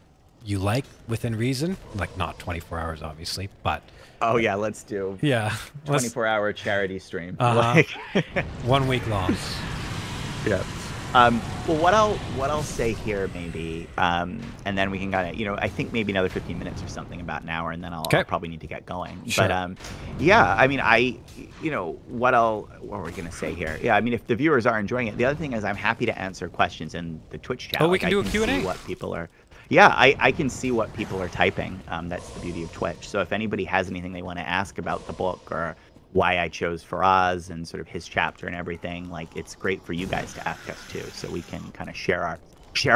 you like within reason, like not 24 hours, obviously, but. Oh yeah, let's do. Yeah. 24-hour charity stream. Like 1 week long. Yeah. Well, what I'll say here maybe, and then we can kind of, I think maybe another 15 minutes or something, about an hour, and then I'll probably need to get going. Sure. But yeah, I mean, what are we gonna say here? Yeah, I mean, if the viewers are enjoying it, the other thing is I'm happy to answer questions in the Twitch chat. Oh, we can do a Q&A. See what people are. Yeah, I can see what people are typing. That's the beauty of Twitch. So if anybody has anything they want to ask about the book or why I chose Faraz and sort of his chapter and everything, like, it's great for you guys to ask us too, so we can kind of share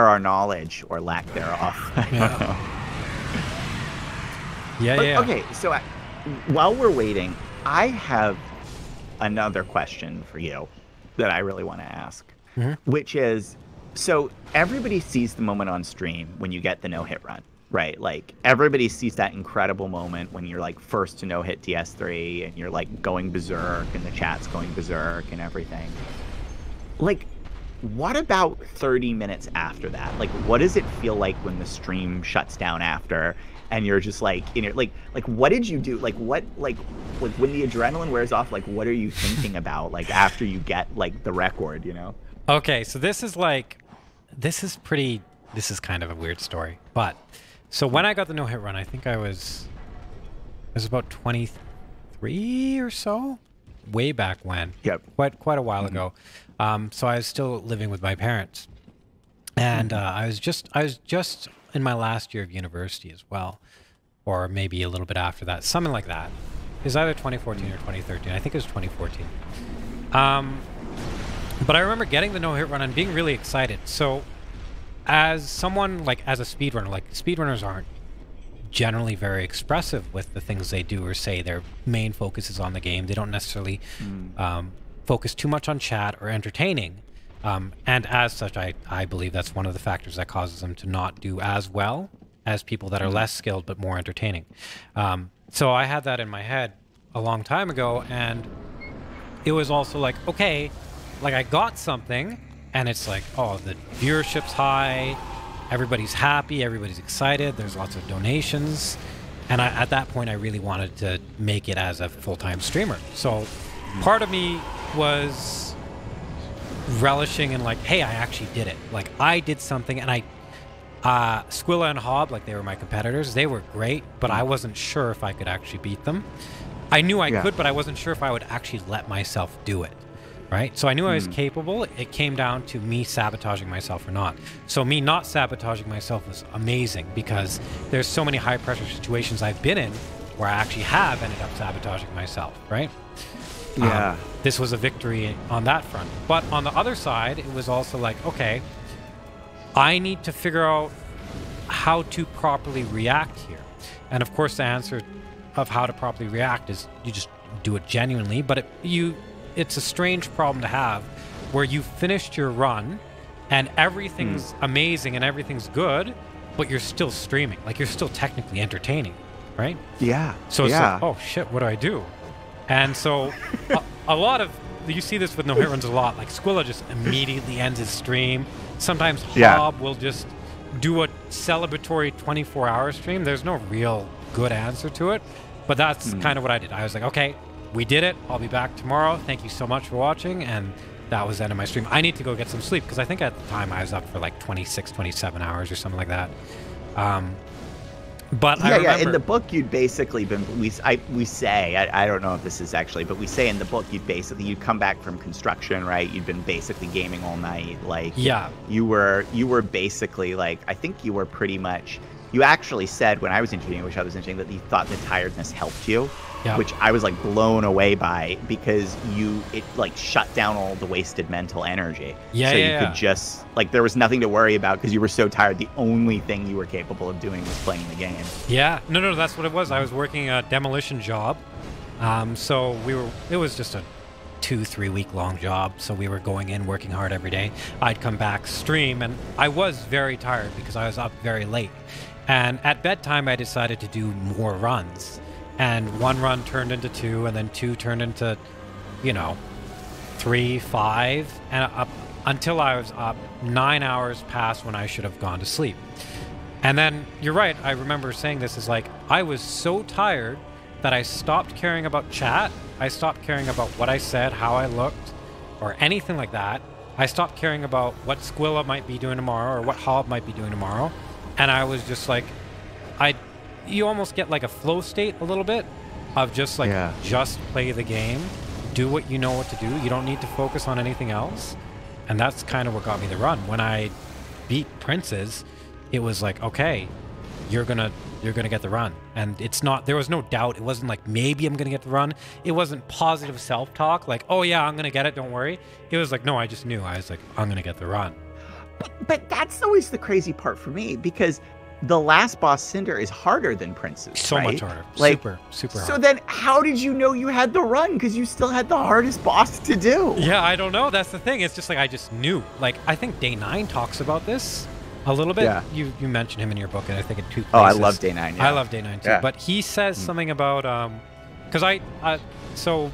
our knowledge or lack thereof. Yeah. Okay, so while we're waiting, I have another question for you that I really want to ask, which is, so everybody sees the moment on stream when you get the no-hit run, right? Like, everybody sees that incredible moment when you're like first to no-hit TS3 and you're like going berserk and the chat's going berserk and everything. Like, what about 30 minutes after that? Like, what does it feel like when the stream shuts down after and you're just like, like what did you do? Like, what, like when the adrenaline wears off, like, what are you thinking about, like, after you get like the record, Okay, so this is kind of a weird story, but so when I got the no-hit run, I think I was about 23 or so, way back when. Yep. Quite a while ago. So I was still living with my parents, and I was just in my last year of university as well, or maybe a little bit after that, something like that. It was either 2014 or 2013. I think it was 2014. But I remember getting the no-hit run and being really excited. So as someone, like, as a speedrunner, like, speedrunners aren't generally very expressive with the things they do or say. Their main focus is on the game. They don't necessarily focus too much on chat or entertaining. And as such, I believe that's one of the factors that causes them to not do as well as people that are less skilled but more entertaining. So I had that in my head a long time ago, and it was also like, okay, like, I got something, and it's like, oh, the viewership's high, everybody's happy, everybody's excited, there's lots of donations, and at that point I really wanted to make it as a full-time streamer. So part of me was relishing in, like, hey, I actually did it. Like, I did something, and Squilla and Hob, like, they were my competitors, they were great, but I wasn't sure if I could actually beat them. I knew I could, but I wasn't sure if I would actually let myself do it. Right? So I knew I was capable. It came down to me sabotaging myself or not. So me not sabotaging myself was amazing, because there's so many high pressure situations I've been in where I actually have ended up sabotaging myself, right? Yeah. This was a victory on that front. But on the other side, it was also like, okay, I need to figure out how to properly react here. And of course, the answer of how to properly react is you just do it genuinely, but it's a strange problem to have where you finished your run and everything's amazing and everything's good, but you're still streaming. Like, you're still technically entertaining, right? Yeah. So it's like, oh shit, what do I do? And so a lot of, you see this with no-hit runs a lot, like Squilla just immediately ends his stream. Sometimes Hob will just do a celebratory 24-hour stream. There's no real good answer to it, but that's kind of what I did. I was like, okay, we did it. I'll be back tomorrow. Thank you so much for watching. And that was the end of my stream. I need to go get some sleep, because I think at the time I was up for like 26, 27 hours or something like that. But I remember, in the book you'd basically been, we say, I don't know if this is actually, but we say in the book you'd come back from construction, right? You'd been basically gaming all night. Like, you were basically like, I think you were pretty much, you actually said when I was interviewing, which I was interesting, that you thought the tiredness helped you. Yeah. Which I was like blown away by, because it like shut down all the wasted mental energy. So you could just, like, there was nothing to worry about because you were so tired. The only thing you were capable of doing was playing the game. Yeah, no, that's what it was. I was working a demolition job. So it was just a 2-3 week long job. So we were going in, working hard every day. I'd come back, stream, and I was very tired because I was up very late. And at bedtime, I decided to do more runs. And one run turned into 2, and then 2 turned into, 3, 5, and up until I was up 9 hours past when I should have gone to sleep. And then you're right. I remember saying this is like, I was so tired that I stopped caring about chat. I stopped caring about what I said, how I looked, or anything like that. I stopped caring about what Squilla might be doing tomorrow or what Hob might be doing tomorrow. And I was just like, you almost get like a flow state a little bit of just like, just play the game, do what you know what to do. You don't need to focus on anything else. And that's kind of what got me the run. When I beat Princes, it was like, okay, you're gonna get the run. And there was no doubt. It wasn't like, maybe I'm gonna get the run. It wasn't positive self-talk like, oh yeah, I'm gonna get it, don't worry. It was like, no, I just knew. I was like, I'm gonna get the run. But that's always the crazy part for me, because the last boss, Cinder, is harder than Prince's. So much harder. Like, super hard. So then how did you know you had the run? Because you still had the hardest boss to do. Yeah, I don't know. That's the thing. It's just like, I just knew. Like, I think Day 9 talks about this a little bit. Yeah. You mentioned him in your book, and I think in 2 places. Oh, I love Day 9. Yeah. I love Day 9 too. Yeah. But he says something about, because so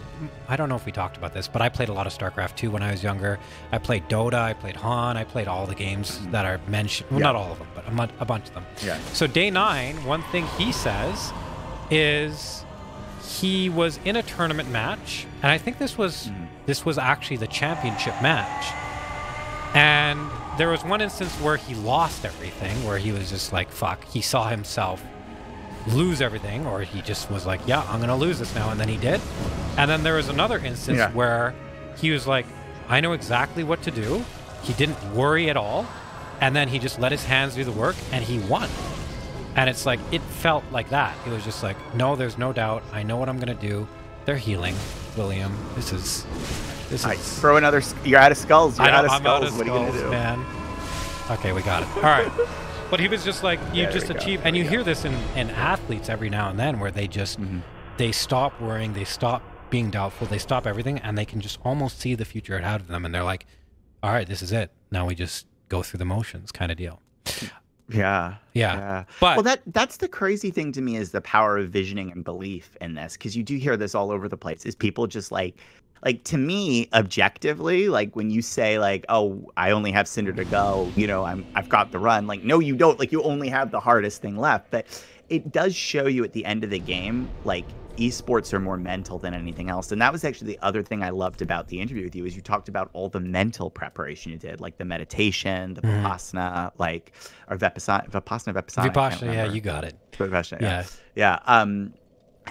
I don't know if we talked about this, but I played a lot of StarCraft 2 when I was younger. I played Dota, I played Han, I played all the games that are mentioned. Well, not all of them, but a bunch of them. Yeah. So Day 9, one thing he says is he was in a tournament match, and I think this was actually the championship match. And there was one instance where he lost everything, where he was just like, fuck, he saw himself lose everything, or he just was like, yeah, I'm gonna lose this now, and then he did. And then there was another instance where he was like, I know exactly what to do. He didn't worry at all, and then he just let his hands do the work, and he won. And it's like, it felt like that. It was just like, no, there's no doubt. I know what I'm gonna do. They're healing, William. This is. Throw another. You're out of skulls. You're out of skulls. What are you gonna do, man? Okay, we got it. All right. But he was just like, you just achieve, and you hear this in athletes every now and then, where they just, they stop worrying, they stop being doubtful, they stop everything, and they can just almost see the future ahead of them, and they're like, all right, this is it. Now we just go through the motions, kind of deal. Yeah. But well, that's the crazy thing to me, is the power of visioning and belief in this, because you do hear this all over the place. Is people just like to me, objectively, like when you say like, oh, I only have Cinder to go, you know, I've got the run. Like, no, you don't. Like, you only have the hardest thing left. But it does show you at the end of the game, like, esports are more mental than anything else. And that was actually the other thing I loved about the interview with you, is you talked about all the mental preparation you did, like the meditation, the Vipassana, like, or Vipassana. Vipassana, yeah, you got it. Vipassana, yeah.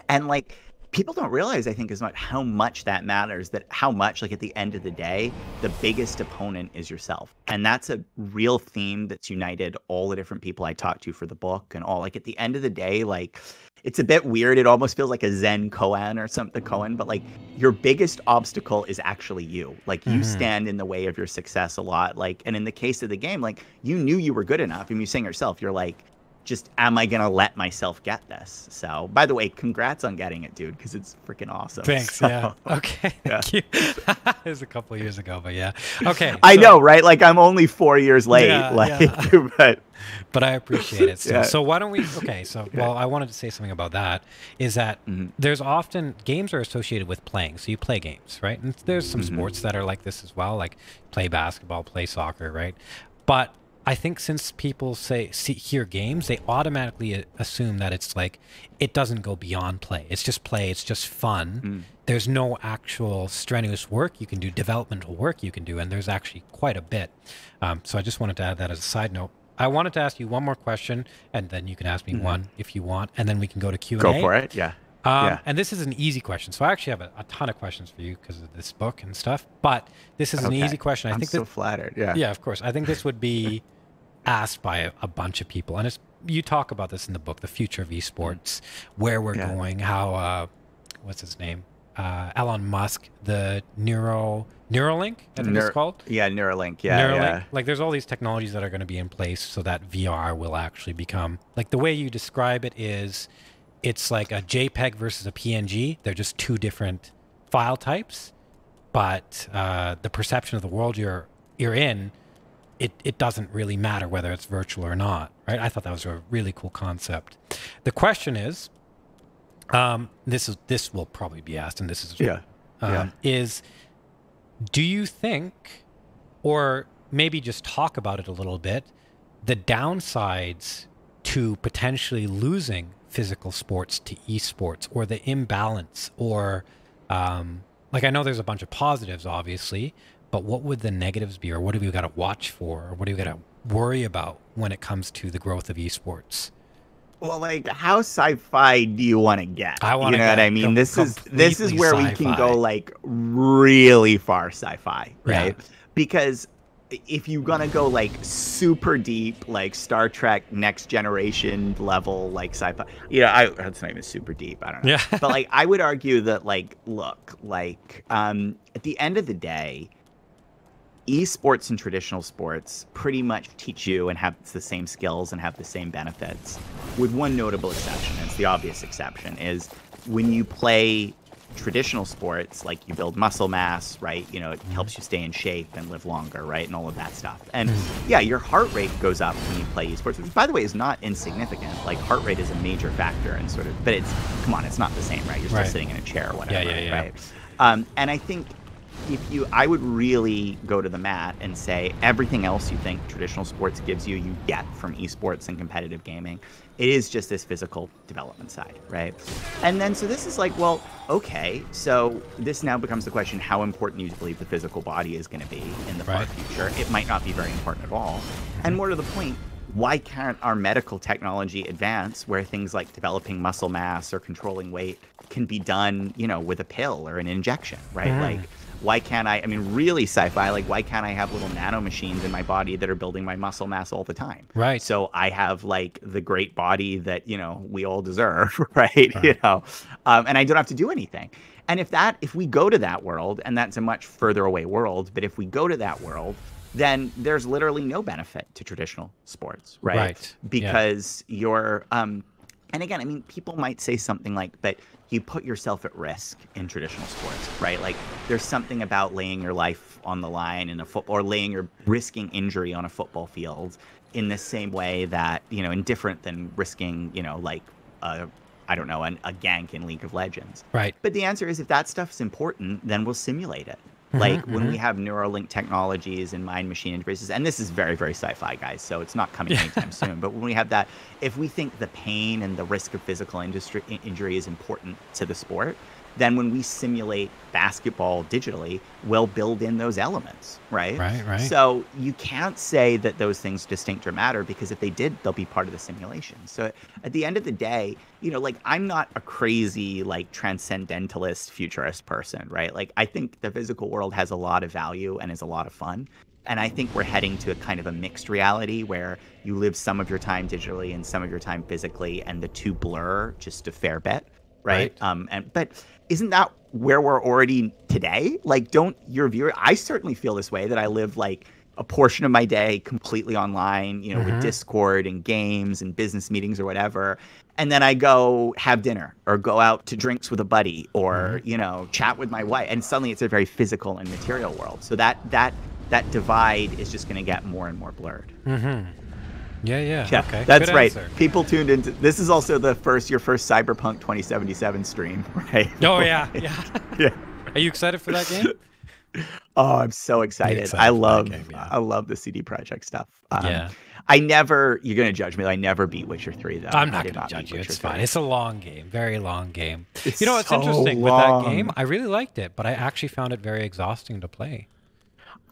And like, people don't realize, I think, as much how much that matters, that how much, like, at the end of the day, the biggest opponent is yourself. And that's a real theme that's united all the different people I talked to for the book and all. Like, at the end of the day, like, it's a bit weird. It almost feels like a Zen koan or something, but like, your biggest obstacle is actually you. Like, you stand in the way of your success a lot. Like, and in the case of the game, like, you knew you were good enough. And you saying yourself, you're like, just, am I gonna let myself get this? So, by the way, congrats on getting it, dude, because it's freaking awesome. Thanks. So, yeah. Okay. Thank you. It was a couple of years ago, but yeah. Okay. I know, right? Like, I'm only 4 years late. But I appreciate it. So why don't we? Okay. So well, I wanted to say something about that. Is that there's often games are associated with playing. So you play games, right? And there's some sports that are like this as well, like play basketball, play soccer, right? But I think since people hear games, they automatically assume that it's like, it doesn't go beyond play. It's just play. It's just fun. There's no actual strenuous work you can do, developmental work you can do, and there's actually quite a bit. So I just wanted to add that as a side note. I wanted to ask you one more question, and then you can ask me one if you want, and then we can go to Q&A. Go for it, yeah. And this is an easy question. So I actually have a ton of questions for you because of this book and stuff, but this is an easy question. I'm so flattered, yeah. Yeah, of course. I think this would be asked by a bunch of people, and you talk about this in the book, the future of esports, where we're going, how what's his name, Elon Musk, the Neuralink, I think it's called. Yeah, Neuralink. Yeah. Like, there's all these technologies that are going to be in place so that VR will actually become, like, the way you describe it is, it's like a JPEG versus a PNG. They're just two different file types, but the perception of the world you're in, it doesn't really matter whether it's virtual or not, right? I thought that was a really cool concept. The question is, this will probably be asked, and this is is, do you think, or maybe just talk about it a little bit, the downsides to potentially losing physical sports to esports, or the imbalance, or like, I know there's a bunch of positives, obviously, but what would the negatives be, or what have you got to watch for, or what have you got to worry about when it comes to the growth of esports? Well, like, how sci-fi do you want to get? I want to, you know what I mean? This is where we can go like really far sci-fi, right? Because if you're gonna go like super deep, like Star Trek Next Generation level, like sci-fi, that's not even super deep. I don't know. Yeah. But like, I would argue that, like, look, like, at the end of the day, esports and traditional sports pretty much teach you and have the same skills and have the same benefits, with one notable exception. It's the obvious exception is when you play traditional sports, like, you build muscle mass, right? You know, it helps you stay in shape and live longer, right? And all of that stuff. And yeah, your heart rate goes up when you play esports, which, by the way, is not insignificant. Like, heart rate is a major factor in sort of, but it's, come on, it's not the same, right? You're still sitting in a chair or whatever, right? And I think I would really go to the mat and say everything else you think traditional sports gives you, you get from esports and competitive gaming. It is just this physical development side, right? And then, so this is like, well, okay, so this now becomes the question, how important do you believe the physical body is going to be in the far future? It might not be very important at all. And more to the point, why can't our medical technology advance where things like developing muscle mass or controlling weight can be done, you know, with a pill or an injection, right? Like, why can't I mean, really sci-fi, like, why can't I have little nano machines in my body that are building my muscle mass all the time? Right. So I have, like, the great body that, you know, we all deserve, right? You know, and I don't have to do anything. And if we go to that world, and that's a much further away world, but if we go to that world, then there's literally no benefit to traditional sports, right? Because you're, and again, I mean, people might say something like, but you put yourself at risk in traditional sports, right? Like, there's something about laying your life on the line in a football, or risking injury on a football field in the same way that, you know, indifferent than risking, you know, like, I don't know, a gank in League of Legends. Right. But the answer is, if that stuff's important, then we'll simulate it. Like, when we have Neuralink technologies and mind-machine interfaces, and this is very, very sci-fi, guys, so it's not coming anytime soon, but when we have that, if we think the pain and the risk of physical injury is important to the sport, then when we simulate basketball digitally, we'll build in those elements, right? Right. So you can't say that those things distinct or matter, because if they did, they'll be part of the simulation. So at the end of the day, you know, like, I'm not a crazy, like, transcendentalist futurist person, right? Like, I think the physical world has a lot of value and is a lot of fun. And I think we're heading to a kind of a mixed reality where you live some of your time digitally and some of your time physically, and the two blur just a fair bit, right? But isn't that where we're already today? Like, don't your viewer, I certainly feel this way, that I live, like, a portion of my day completely online, you know, with Discord and games and business meetings or whatever. And then I go have dinner or go out to drinks with a buddy or, you know, chat with my wife. And suddenly it's a very physical and material world. So that divide is just going to get more and more blurred. Yeah. Okay. That's good right. answer. People tuned into this is also your first Cyberpunk 2077 stream, right? Oh yeah. Are you excited for that game? Oh, I'm so excited. I love the CD Projekt stuff. You're gonna judge me. I never beat Witcher 3 though. I'm not gonna judge you. It's fine. It's a long game, very long game. It's you know, it's so interesting long. with that game. I really liked it, but I actually found it very exhausting to play.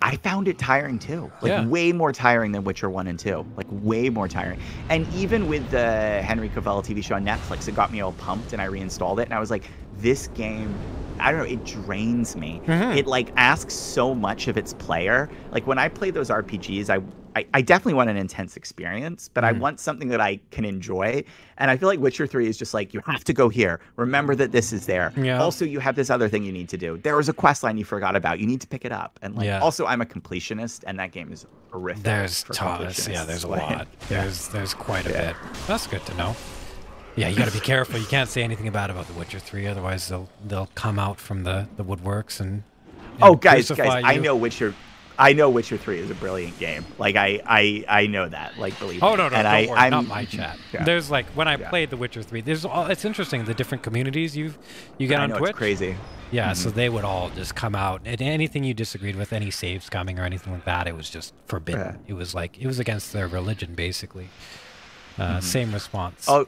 I found it tiring too. Like, way more tiring than Witcher 1 and 2. Like, way more tiring. And even with the Henry Cavill TV show on Netflix, it got me all pumped, and I reinstalled it, and I was like, this game, I don't know, it drains me. It, like, asks so much of its player. Like, when I play those RPGs, I definitely want an intense experience, but I want something that I can enjoy. And I feel like Witcher 3 is just like, you have to go here. Remember that this is there. Also, you have this other thing you need to do. There was a quest line you forgot about. You need to pick it up. And like, also, I'm a completionist, and that game is horrific. There's a lot. There's quite a bit. That's good to know. Yeah, you got to be careful. You can't say anything bad about The Witcher 3, otherwise they'll come out from the woodworks and guys, I know Witcher 3 is a brilliant game. Like, I know that. Like, believe me. Oh no, and don't worry, not my chat. There's like, when I played The Witcher 3, it's interesting, the different communities you get on Twitch. It's crazy. Yeah, so they would all just come out, and anything you disagreed with, any saves coming or anything like that, it was just forbidden. It was against their religion, basically. Same response. Oh,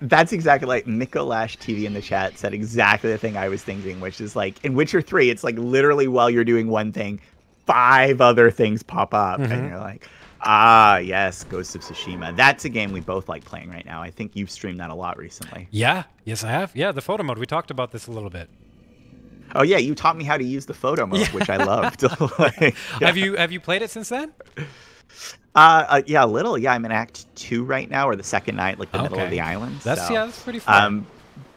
that's exactly like Mikolash TV in the chat said exactly the thing I was thinking, which is like in Witcher 3, it's like literally while you're doing one thing, 5 other things pop up, and you're like, ah, yes, Ghost of Tsushima. That's a game we both like playing right now. I think you've streamed that a lot recently. Yeah, yes, I have. Yeah, the photo mode. We talked about this a little bit. Oh yeah, you taught me how to use the photo mode, which I loved. Like, Have you played it since then? Yeah, a little. Yeah, I'm in Act 2 right now, or the second night, like the middle of the island. That's that's pretty fun.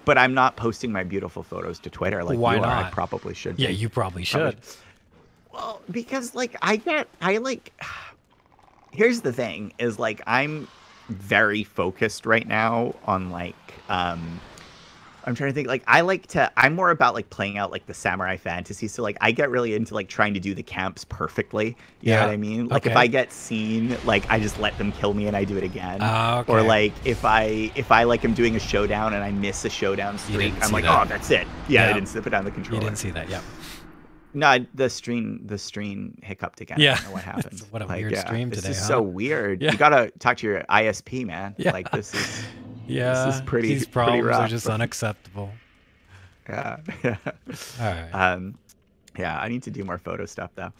But I'm not posting my beautiful photos to Twitter like Why you are. not? I probably should. Yeah, you probably should. Well, because like here's the thing is like I'm very focused right now on like I'm trying to think like I'm more about like playing out like the samurai fantasy. So like I get really into like trying to do the camps perfectly. You know what I mean? Like if I get seen, like I just let them kill me and I do it again. Or like if I like am doing a showdown and I miss a showdown streak, I'm like, oh, that's it. Yeah, I didn't slip it down the controller. You didn't see that, yeah. No, the stream hiccuped again. Yeah. I don't know what happened. What a weird stream today. This is so weird. Yeah. You gotta talk to your ISP, man. Yeah. Like this is. Yeah. This is pretty. These problems pretty rough. are just unacceptable. Yeah. All right. Yeah, I need to do more photo stuff though.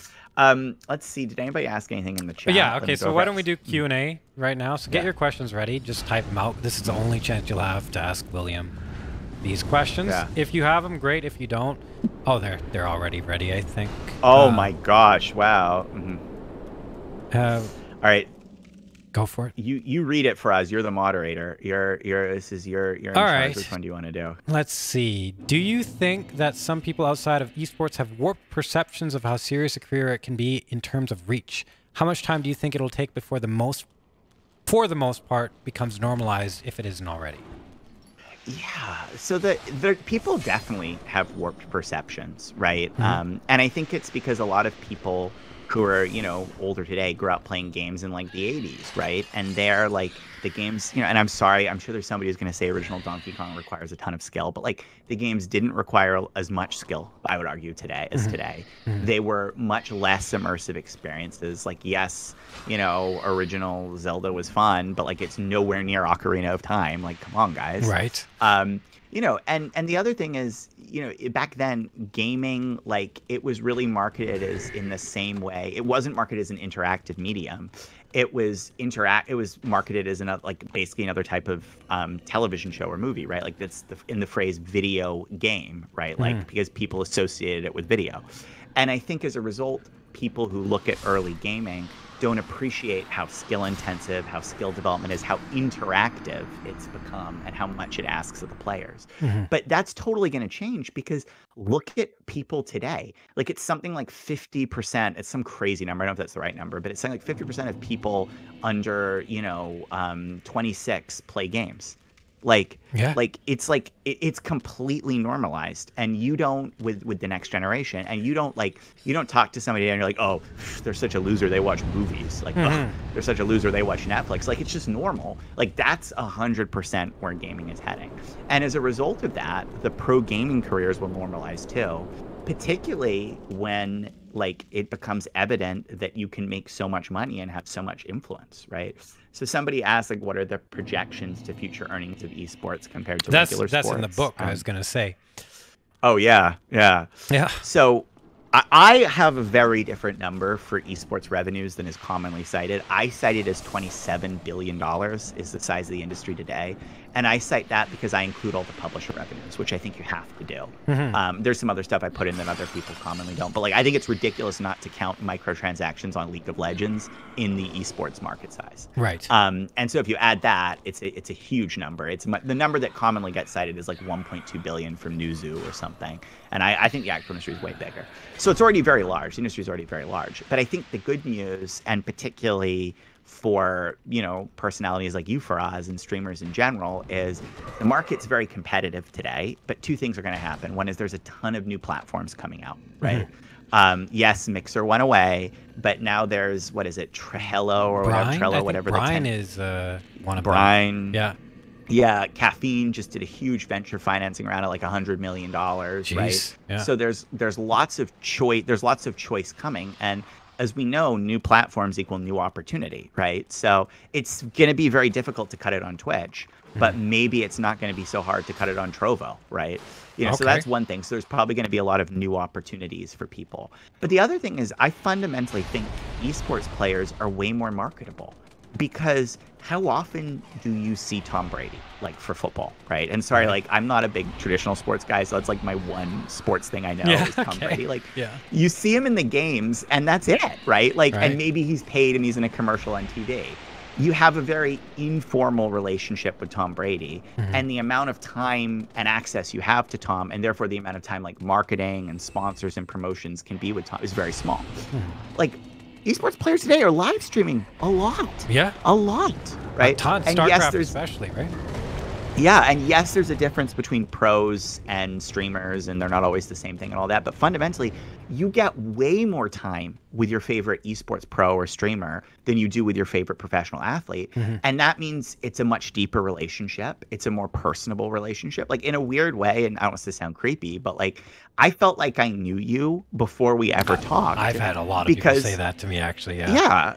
Let's see. Did anybody ask anything in the chat? Yeah. Okay. So why don't we do Q&A right now? So get your questions ready. Just type them out. This is the only chance you'll have to ask William these questions. Yeah. If you have them, great. If you don't, oh, they're already ready, I think. Oh my gosh! Wow. All right. Go for it. You read it for us. You're the moderator. This is your in charge. Which one do you want to do? Let's see. Do you think that some people outside of esports have warped perceptions of how serious a career it can be in terms of reach? How much time do you think it'll take before for the most part, becomes normalized if it isn't already? Yeah, so the people definitely have warped perceptions, right? And I think it's because a lot of people who are, you know, older today grew up playing games in like the 80s, right? And they're like the games, you know, and I'm sorry, I'm sure there's somebody who's going to say original Donkey Kong requires a ton of skill, but like the games didn't require as much skill, I would argue, today as today. They were much less immersive experiences. Like, yes, you know, original Zelda was fun, but like it's nowhere near Ocarina of Time. Like, come on, guys. Right. You know, and the other thing is, you know, back then gaming, like it was really marketed as in the same way. It wasn't marketed as an interactive medium. It was marketed as basically another type of television show or movie, right? Like that's in the phrase video game, right? Like because people associated it with video. And I think as a result, people who look at early gaming don't appreciate how skill intensive, how skill development is, how interactive it's become, and how much it asks of the players. But that's totally going to change because look at people today. Like it's something like 50%. It's some crazy number. I don't know if that's the right number, but it's something like 50% of people under, 26 play games. Like it's completely normalized, and you don't with the next generation, and you don't talk to somebody and you're like, oh, they're such a loser, they watch movies, like they're such a loser, they watch Netflix. Like it's just normal. Like that's 100% where gaming is heading, and as a result of that, the pro gaming careers will normalize too, particularly when like it becomes evident that you can make so much money and have so much influence, right? So somebody asked, like, what are the projections to future earnings of esports compared to regular sports? That's in the book, I was going to say. Oh, yeah. So I have a very different number for esports revenues than is commonly cited. I cite it as $27 billion is the size of the industry today. And I cite that because I include all the publisher revenues, which I think you have to do. There's some other stuff I put in that other people commonly don't. But like, I think it's ridiculous not to count microtransactions on League of Legends in the esports market size. Right. And so if you add that, it's a huge number. The number that commonly gets cited is like 1.2 billion from Newzoo or something. And I think the actual industry is way bigger. So it's already very large. The industry is already very large. But I think the good news, and particularly for, personalities like you, Faraz, and streamers in general, is the market's very competitive today, but two things are going to happen. One is there's a ton of new platforms coming out, right? Yes, Mixer went away, but now there's, what is it, Trello or Trello, whatever. Brian is one of Brian. them. Yeah, Caffeine just did a huge venture financing round at like $100 million, right? Yeah. So there's lots of choice. There's lots of choice coming, and as we know, new platforms equal new opportunity, right? So it's going to be very difficult to cut it on Twitch, but maybe it's not going to be so hard to cut it on Trovo, right? So that's one thing. So there's probably going to be a lot of new opportunities for people. But the other thing is, I fundamentally think esports players are way more marketable, because how often do you see Tom Brady, like, for football, right? And sorry, like, I'm not a big traditional sports guy, so it's like my one sports thing I know is Tom Brady. Like, you see him in the games, and that's it, right? Like, and maybe he's paid and he's in a commercial on TV. You have a very informal relationship with Tom Brady, and the amount of time and access you have to Tom, and therefore the amount of time, like, marketing and sponsors and promotions can be with Tom, is very small. Like, esports players today are live streaming a lot. Yeah. A lot, right? A ton. And StarCraft yes, especially, right? Yeah, and yes, there's a difference between pros and streamers, and they're not always the same thing and all that. But fundamentally, you get way more time with your favorite esports pro or streamer than you do with your favorite professional athlete. And that means it's a much deeper relationship. It's a more personable relationship. Like, in a weird way, and I don't want to sound creepy, but, like, I felt like I knew you before we ever talked. I've had a lot of people say that to me, actually. Yeah.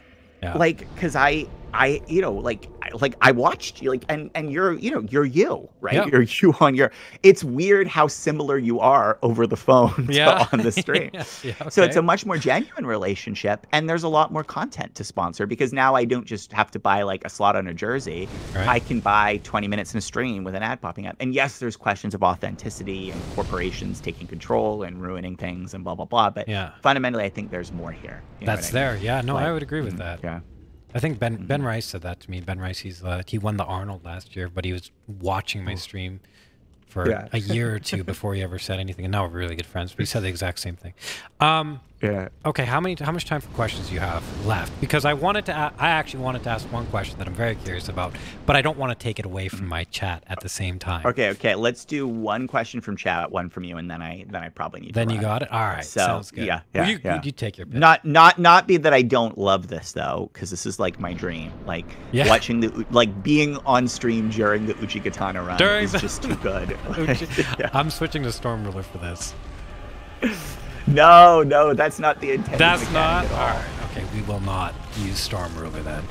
Like, because I I watched you, like, and you're you, right? You're you on your. It's weird how similar you are over the phone to on the stream. So it's a much more genuine relationship, and there's a lot more content to sponsor, because now I don't just have to buy, like, a slot on a jersey. I can buy 20 minutes in a stream with an ad popping up. And yes, there's questions of authenticity and corporations taking control and ruining things and blah blah blah. But fundamentally, I think there's more here. That's there. Yeah, no, I would agree with that. Yeah. I think Ben Rice said that to me. Ben Rice, he won the Arnold last year, but he was watching my stream for a year or two before he ever said anything, and now we're really good friends. But he said the exact same thing. Okay, how much time for questions do you have left? Because I actually wanted to ask one question that I'm very curious about, but I don't want to take it away from my chat at the same time. Okay. Let's do one question from chat, one from you, and then I probably need. Then to you got it. All right, so, sounds good. You take your pick. Not be that I don't love this though, because this is like my dream. Like watching being on stream during the Uchigatana run is just too good. I'm switching to Storm Ruler for this. No, that's not the intent. That's not? All right. Okay, we will not use Storm Ruler then.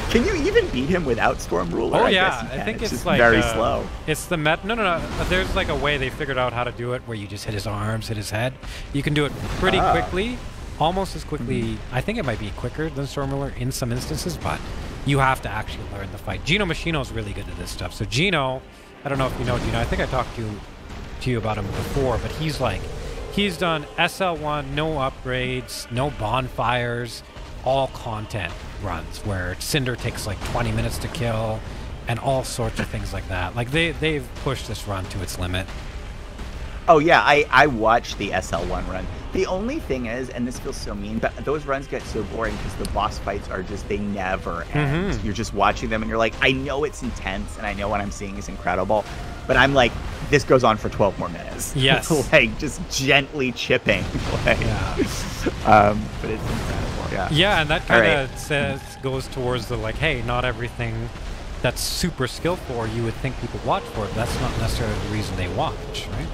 Can you even beat him without Storm Ruler? Oh, yeah. I think it's like very slow. It's the No. There's like a way they figured out how to do it where you just hit his arms, hit his head. You can do it pretty quickly, almost as quickly. I think it might be quicker than Storm Ruler in some instances, but you have to actually learn the fight. Gino Machino is really good at this stuff. So Gino, I don't know if you know Gino. I think I talked to you about him before, but he's done SL1, no upgrades, no bonfires, all content runs where Cinder takes like 20 minutes to kill and all sorts of things like that. Like they've pushed this run to its limit. Oh yeah, I watched the SL1 run. The only thing is, and this feels so mean, but those runs get so boring because the boss fights are just, they never end. You're just watching them and you're like, I know it's intense and I know what I'm seeing is incredible, but I'm like, this goes on for 12 more minutes. Yes. Like, just gently chipping. Like, but it's incredible, Yeah, and that kind of goes towards the, like, hey, not everything that's super skillful you would think people watch for it. That's not necessarily the reason they watch, right?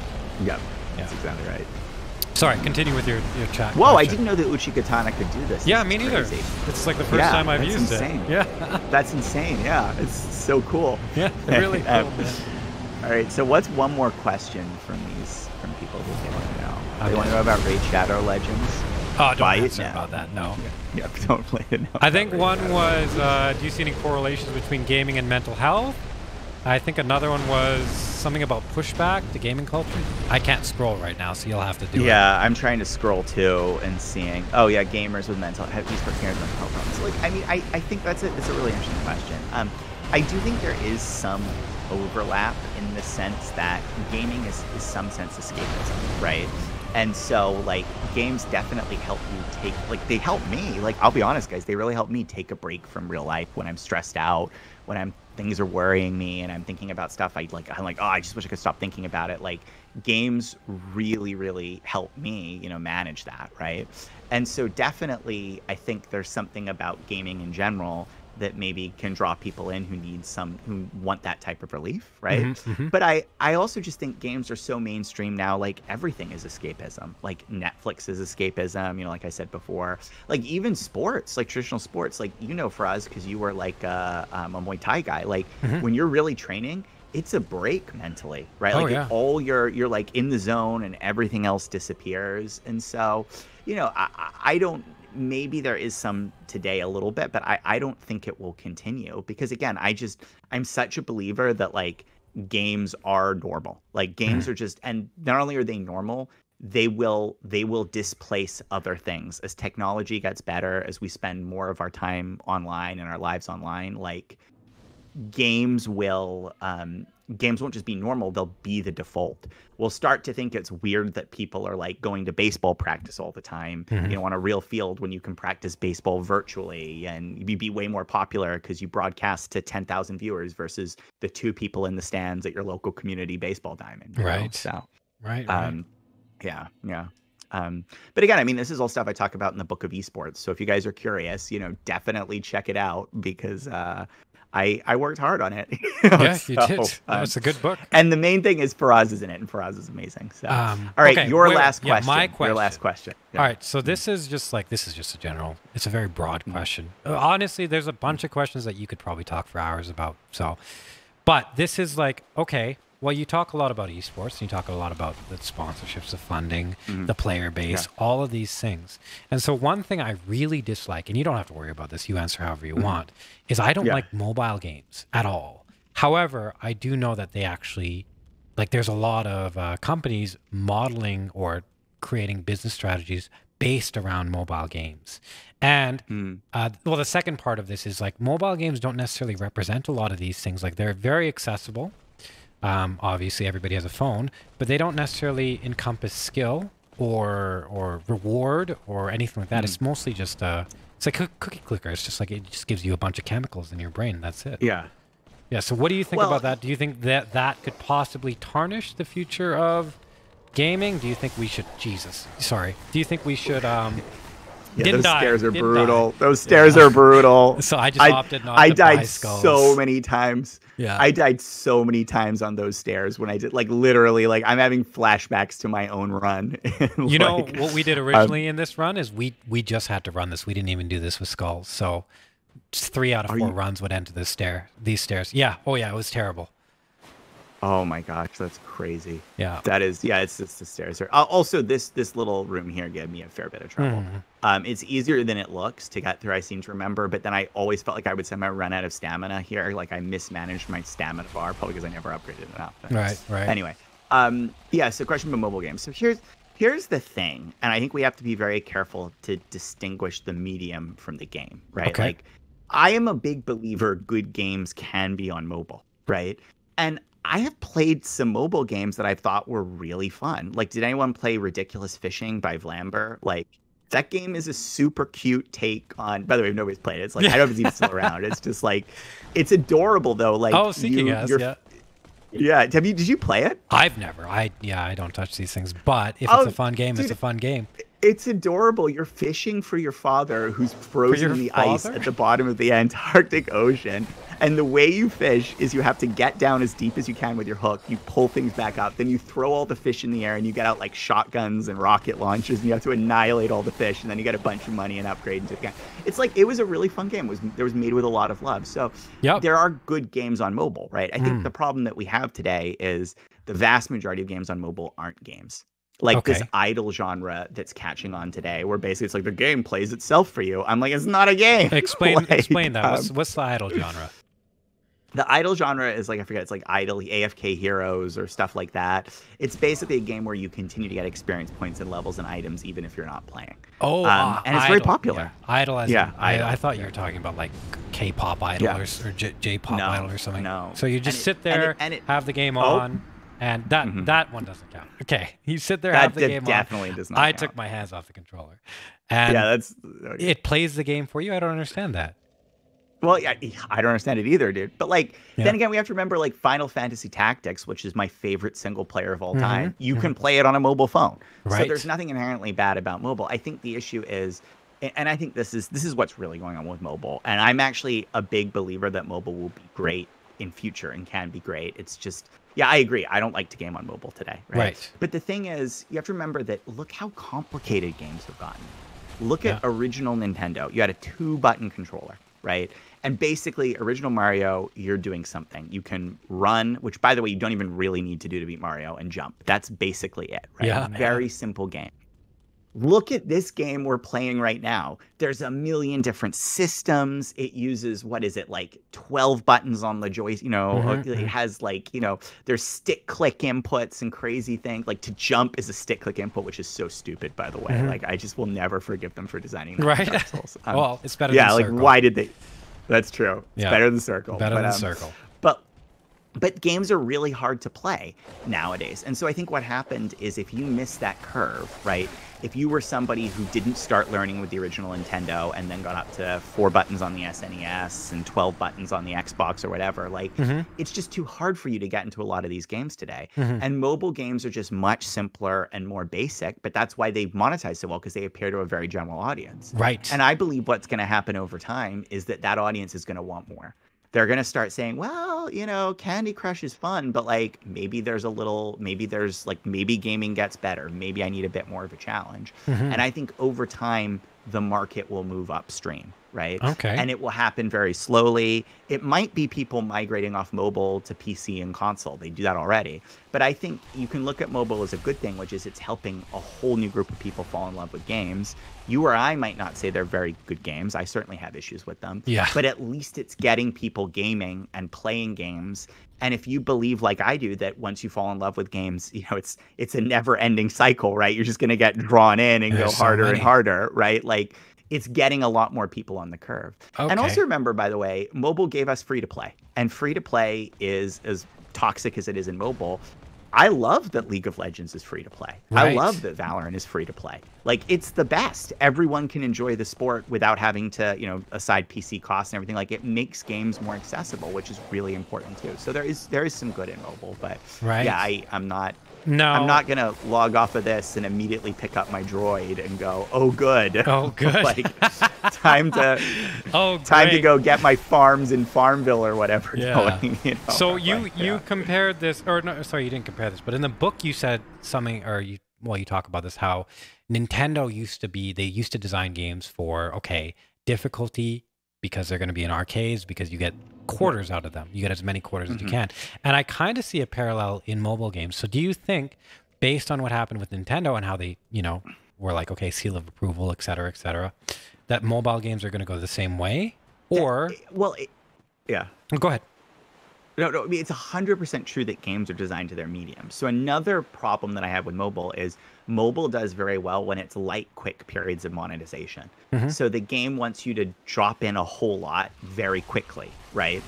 Yep, that's exactly right. Sorry, continue with your chat. Whoa, question. I didn't know that Uchigatana could do this. Yeah, me neither. It's like the first time I've used insane. it. Yeah, that's insane. Yeah, it's so cool. Yeah, really cool. All right, so what's one more question from people who they want to know? They want to know about Raid Shadow Legends. Oh, don't answer about that. No. Yeah, don't play it. I think one was, do you see any correlations between gaming and mental health? I think another one was something about pushback to gaming culture. I can't scroll right now, so you'll have to do it. Yeah, I'm trying to scroll too and seeing. Oh yeah, gamers with mental health, esports gamers with mental health problems. Like, I mean, I think that's a really interesting question. I do think there is some overlap in the sense that gaming is some sense escapism, right? And so, like, games definitely help you they help me. Like, I'll be honest, guys, they really help me take a break from real life when I'm stressed out, when things are worrying me and I'm thinking about stuff. I'm like, oh, I just wish I could stop thinking about it. Like, games really, really help me, manage that, right? And so definitely, I think there's something about gaming in general that maybe can draw people in who want that type of relief, right? Mm-hmm. But I also just think games are so mainstream now, like everything is escapism. Like Netflix is escapism, you know, like I said before. Like even sports, like traditional sports, like, you know, for us, because you were like a Muay Thai guy, like when you're really training, it's a break mentally, right? Like all you're like in the zone and everything else disappears. And so, you know, I don't, maybe there is some today a little bit, but I don't think it will continue because again, I'm such a believer that like games are normal. Like games are just, and not only are they normal, they will displace other things as technology gets better, as we spend more of our time online and our lives online, like games won't just be normal, they'll be the default. We'll start to think it's weird that people are like going to baseball practice all the time, you know, on a real field when you can practice baseball virtually, and you'd be way more popular because you broadcast to 10,000 viewers versus the 2 people in the stands at your local community baseball diamond. Right. Know? So, right. Yeah. But again, I mean, this is all stuff I talk about in the book of Esports. So if you guys are curious, you know, definitely check it out because I worked hard on it. You know, yeah, you did. It's a good book. And the main thing is Faraz is in it, and Faraz is amazing. So, all right, okay, your last question. Yeah, my question. Your last question. Yeah. All right, so this is just a general. It's a very broad question. Honestly, there's a bunch of questions that you could probably talk for hours about. So, but this is like, okay, well, you talk a lot about esports, and you talk a lot about the sponsorships, the funding, the player base, all of these things. And so one thing I really dislike, and you don't have to worry about this, you answer however you want, is I don't like mobile games at all. However, I do know that they actually, like there's a lot of companies modeling or creating business strategies based around mobile games. And, well, the second part of this is like mobile games don't necessarily represent a lot of these things. Like they're very accessible. Obviously, everybody has a phone, but they don't necessarily encompass skill or reward or anything like that. It's mostly just it's like a cookie clicker. It's just like it just gives you a bunch of chemicals in your brain. That's it. Yeah. Yeah. So what do you think about that? Do you think that that could possibly tarnish the future of gaming? Do you think we should? Jesus, sorry. Do you think we should? Yeah, those stairs are brutal. Those stairs are brutal. So I just opted not to I died buy skulls. so many times. Yeah. I died so many times on those stairs when I did, like, literally, like, I'm having flashbacks to my own run. You know, what we did originally in this run is we just had to run this. We didn't even do this with skulls. So 3 out of 4 runs would end to these stairs. Yeah. Oh, yeah. It was terrible. Oh my gosh, that's crazy. Yeah. That is, yeah, it's just the stairs. Also, this little room here gave me a fair bit of trouble. It's easier than it looks to get through, I seem to remember, but then I always felt like I would somehow run out of stamina here. Like I mismanaged my stamina bar, probably because I never upgraded enough. Right. Anyway, yeah, so question about mobile games. So here's the thing, and I think we have to be very careful to distinguish the medium from the game, right? Okay. Like, I am a big believer good games can be on mobile, right? And I have played some mobile games that I thought were really fun. Like, did anyone play Ridiculous Fishing by Vlambeer? Like, that game is a super cute take on. By the way, nobody's played it. It's like I don't know if it's even still around. It's just like, it's adorable though. Like, Seeking Us, yeah. Yeah. Did you play it? I've never. I don't touch these things. But if it's a fun game, dude, it's a fun game. It's adorable. You're fishing for your father who's frozen in the ice at the bottom of the Antarctic Ocean. And the way you fish is you have to get down as deep as you can with your hook. You pull things back up. Then you throw all the fish in the air and you get out like shotguns and rocket launchers and you have to annihilate all the fish. And then you get a bunch of money and upgrade into the game. It's like, it was a really fun game. It was made with a lot of love. So there are good games on mobile, right? I think the problem that we have today is the vast majority of games on mobile aren't games. Like this idle genre that's catching on today, where basically it's like the game plays itself for you. I'm like, it's not a game. Explain that. What's the idle genre? The idle genre is like, I forget, it's like idle AFK heroes or stuff like that. It's basically a game where you continue to get experience points and levels and items even if you're not playing. And it's very popular. Yeah. Idle as I thought you were talking about like K-pop idol or J-pop idol or something. No. So you just sit there, have the game on. And that one doesn't count. Okay, you sit there, have the game on. That definitely does not count. I took my hands off the controller, and it plays the game for you. I don't understand that. Well, I don't understand it either, dude. But like, then again, we have to remember like Final Fantasy Tactics, which is my favorite single player of all time. You can play it on a mobile phone, so there's nothing inherently bad about mobile. I think the issue is and I think this is what's really going on with mobile. And I'm actually a big believer that mobile will be great in future and can be great. It's just, yeah, I agree. I don't like to game on mobile today, right? But the thing is, you have to remember that look how complicated games have gotten. Look at original Nintendo. You had a 2-button controller, right? And basically, original Mario, you're doing something. You can run, which, by the way, you don't even really need to do to beat Mario, and jump. That's basically it, right? Yeah, very simple game. Look at this game we're playing right now. There's a million different systems. It uses, what is it, like 12 buttons on the joystick, you know, it has like, you know, there's stick click inputs and crazy things. Like to jump is a stick click input, which is so stupid, by the way. Like I just will never forgive them for designing that. Right. Dark Souls. Well, it's better than Circle. Like why did they? That's true. It's better than Circle. Better than Circle. But games are really hard to play nowadays. And so I think what happened is if you missed that curve, right? If you were somebody who didn't start learning with the original Nintendo and then got up to 4 buttons on the SNES and 12 buttons on the Xbox or whatever, like it's just too hard for you to get into a lot of these games today. And mobile games are just much simpler and more basic, but that's why they've monetized so well, because they appeal to a very general audience. Right. And I believe what's going to happen over time is that audience is going to want more. They're going to start saying, well, you know, Candy Crush is fun, but like maybe gaming gets better. Maybe I need a bit more of a challenge. And I think over time, the market will move upstream, right? Okay. And it will happen very slowly. It might be people migrating off mobile to PC and console. They do that already. But I think you can look at mobile as a good thing, which is it's helping a whole new group of people fall in love with games. You or I might not say they're very good games. I certainly have issues with them. Yeah. But at least it's getting people gaming and playing games. And if you believe, like I do, that once you fall in love with games, you know, it's a never-ending cycle, right? You're just going to get drawn in and go harder and harder, right? Like it's getting a lot more people on the curve. Okay. And also remember, by the way, mobile gave us free to play, and free to play is as toxic as it is in mobile. I love that League of Legends is free to play. Right. I love that Valorant is free to play. Like, it's the best. Everyone can enjoy the sport without having to, you know, aside PC costs and everything. Like, it makes games more accessible, which is really important too. So there is some good in mobile, but yeah, I'm not going to log off of this and immediately pick up my droid and go, oh, good. Oh, good. Like, time to go get my farms in Farmville or whatever going. You know? So you compared this, or no, sorry, you didn't compare this, but in the book you said something, or you talk about this, how Nintendo used to design games for, difficulty, because they're going to be in arcades, because you get quarters out of them. You get as many quarters as you can. And I kind of see a parallel in mobile games. So do you think, based on what happened with Nintendo and how they, you know, were like, okay, seal of approval, et cetera, that mobile games are going to go the same way? Or... yeah. Go ahead. No, I mean, it's 100% true that games are designed to their medium. So another problem that I have with mobile is mobile does very well when it's light, quick periods of monetization. So the game wants you to drop in a whole lot very quickly, right?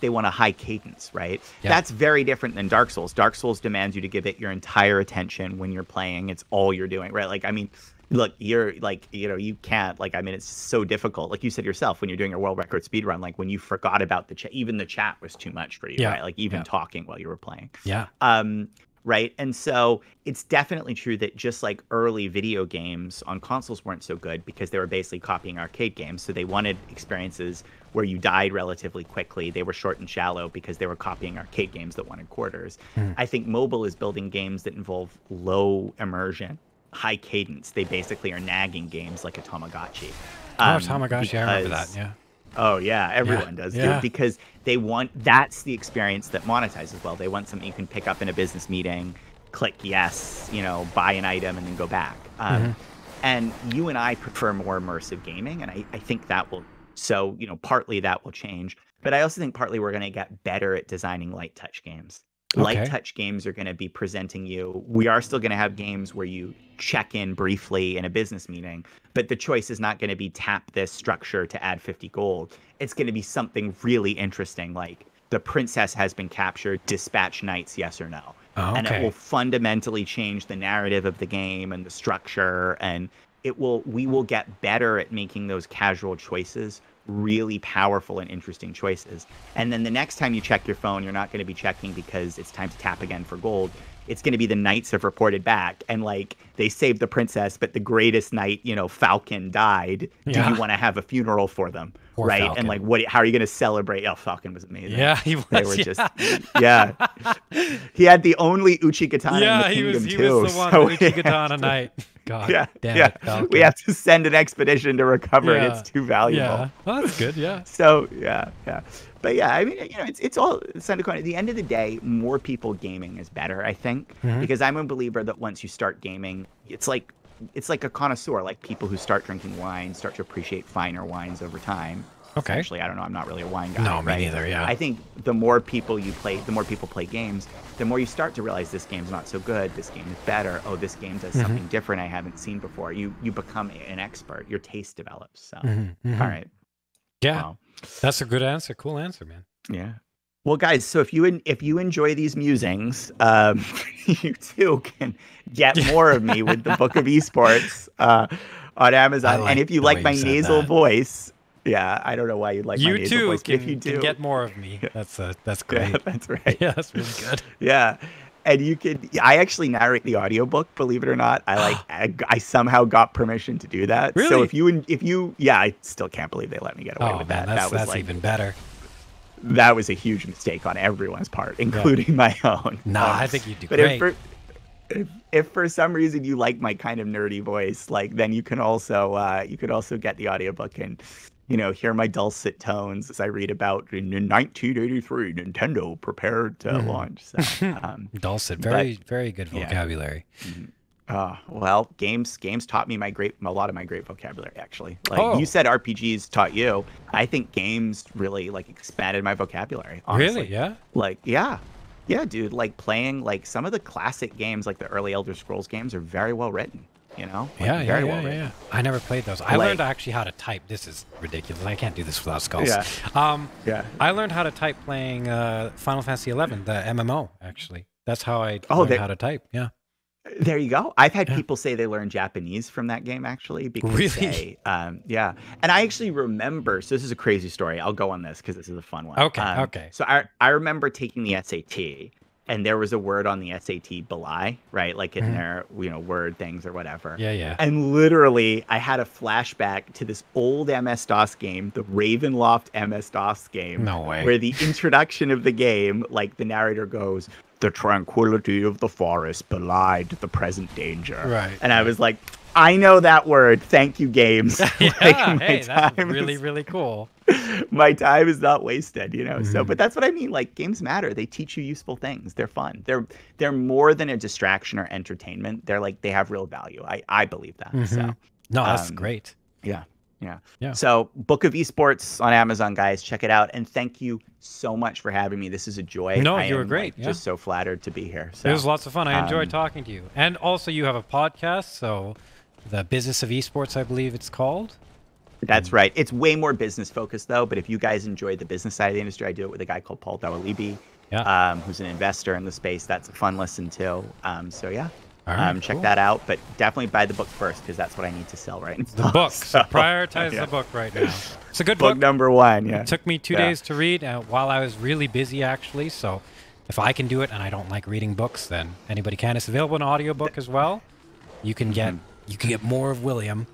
They want a high cadence, right? Yeah. That's very different than Dark Souls. Dark Souls demands you to give it your entire attention when you're playing. It's all you're doing, right? Like, I mean, look, you're like, you know, you can't, like, I mean, it's so difficult. Like you said yourself, when you're doing a world record speed run, like when you forgot about the chat, even the chat was too much for you, right? Like even talking while you were playing. Yeah. Right. And so it's definitely true that just like early video games on consoles weren't so good because they were basically copying arcade games. So they wanted experiences where you died relatively quickly. They were short and shallow because they were copying arcade games that wanted quarters. I think mobile is building games that involve low immersion, high cadence. They basically are nagging games like a Tamagotchi. Tamagotchi, I remember that, yeah. Oh, yeah, everyone does, dude, because that's the experience that monetizes well. They want something you can pick up in a business meeting, click yes, you know, buy an item, and then go back. And you and I prefer more immersive gaming, and I think that will, so, you know, partly that will change. But I also think partly we're going to get better at designing light touch games. Light touch games are going to be presenting you. We are still going to have games where you check in briefly in a business meeting, but the choice is not going to be tap this structure to add 50 gold. It's going to be something really interesting, like the princess has been captured, dispatch knights, yes or no. And it will fundamentally change the narrative of the game and the structure, and we will get better at making those casual choices really powerful and interesting choices. And then the next time you check your phone, you're not going to be checking because it's time to tap again for gold. It's going to be the knights have reported back, and like they saved the princess, but the greatest knight, you know, Falcon, died. Do you want to have a funeral for them? Poor right? Falcon. And like, what? How are you going to celebrate? Oh, Falcon was amazing. Yeah, he was. They were just, He had the only Uchigatana in the kingdom he too. was the one Uchigatana knight. God damn it, Falcon. We have to send an expedition to recover it. It's too valuable. Yeah, well, that's good. Yeah. So yeah. But yeah, I mean, you know, it's all at the end of the day, more people gaming is better, I think, because I'm a believer that once you start gaming, it's like a connoisseur, like people who start drinking wine start to appreciate finer wines over time. Okay. Actually, I don't know. I'm not really a wine guy. No, me neither. Yeah. I think the more people play games, the more you start to realize this game's not so good. This game is better. Oh, this game does something different I haven't seen before. You become an expert. Your taste develops. So, all right. Yeah. Well, that's a good answer. Cool answer, man. Yeah. Well, guys, so if you enjoy these musings, you too can get more of me with the Book of Esports on Amazon. And if you like my nasal voice, I don't know why you'd like my nasal voice. If you do, get more of me. That's great. Yeah, that's right. Yeah, that's really good. Yeah. And you could, I actually narrate the audiobook, believe it or not. I somehow got permission to do that. Really? So if you, I still can't believe they let me get away with that. That's was like, even better. That was a huge mistake on everyone's part, including my own. I think you do but great. If for some reason you like my kind of nerdy voice, like then you can also get the audiobook and, you know, hear my dulcet tones as I read about in 1983 Nintendo prepared to launch. So, dulcet, very good vocabulary. Well, games taught me a lot of my great vocabulary, actually. Like you said, RPGs taught you. I think games really like expanded my vocabulary. Honestly. Really? Yeah. Like, yeah, dude. Like playing like some of the classic games, like the early Elder Scrolls games, are very well written. You know? Like, very well written. Yeah. I never played those. I learned actually how to type. This is ridiculous. I can't do this without skulls. I learned how to type playing Final Fantasy XI, the MMO. Actually, that's how I learned how to type. Yeah. There you go. I've had people say they learned Japanese from that game, actually. Because And I actually remember, so this is a crazy story. I'll go on this because this is a fun one. Okay. So I remember taking the SAT, and there was a word on the SAT, belie, right? Like in their, you know, word things or whatever. Yeah. And literally, I had a flashback to this old MS-DOS game, the Ravenloft MS-DOS game. No way. Where the introduction of the game, like the narrator goes, "The tranquility of the forest belied the present danger." Right. And I was like, I know that word. Thank you, games. That's really, really cool. My time is not wasted, you know? So, but that's what I mean. Like, games matter. They teach you useful things. They're fun. They're more than a distraction or entertainment. They're like, they have real value. I believe that. So, no, that's great. Yeah. So, Book of Esports on Amazon, guys, check it out. And thank you so much for having me. This is a joy. No, you were great. Just so flattered to be here. So, it was lots of fun. I enjoyed talking to you. And also, you have a podcast. So, the Business of Esports, I believe it's called. That's right. It's way more business focused, though. But if you guys enjoy the business side of the industry, I do it with a guy called Paul Dawalibi, who's an investor in the space. That's a fun listen too. Check that out. But definitely buy the book first, because that's what I need to sell right now. The book. So prioritize the book right now. It's a good book. Book number one. Yeah. It took me 2 days to read while I was really busy, actually. So if I can do it and I don't like reading books, then anybody can. It's available in audiobook as well. You can get more of William.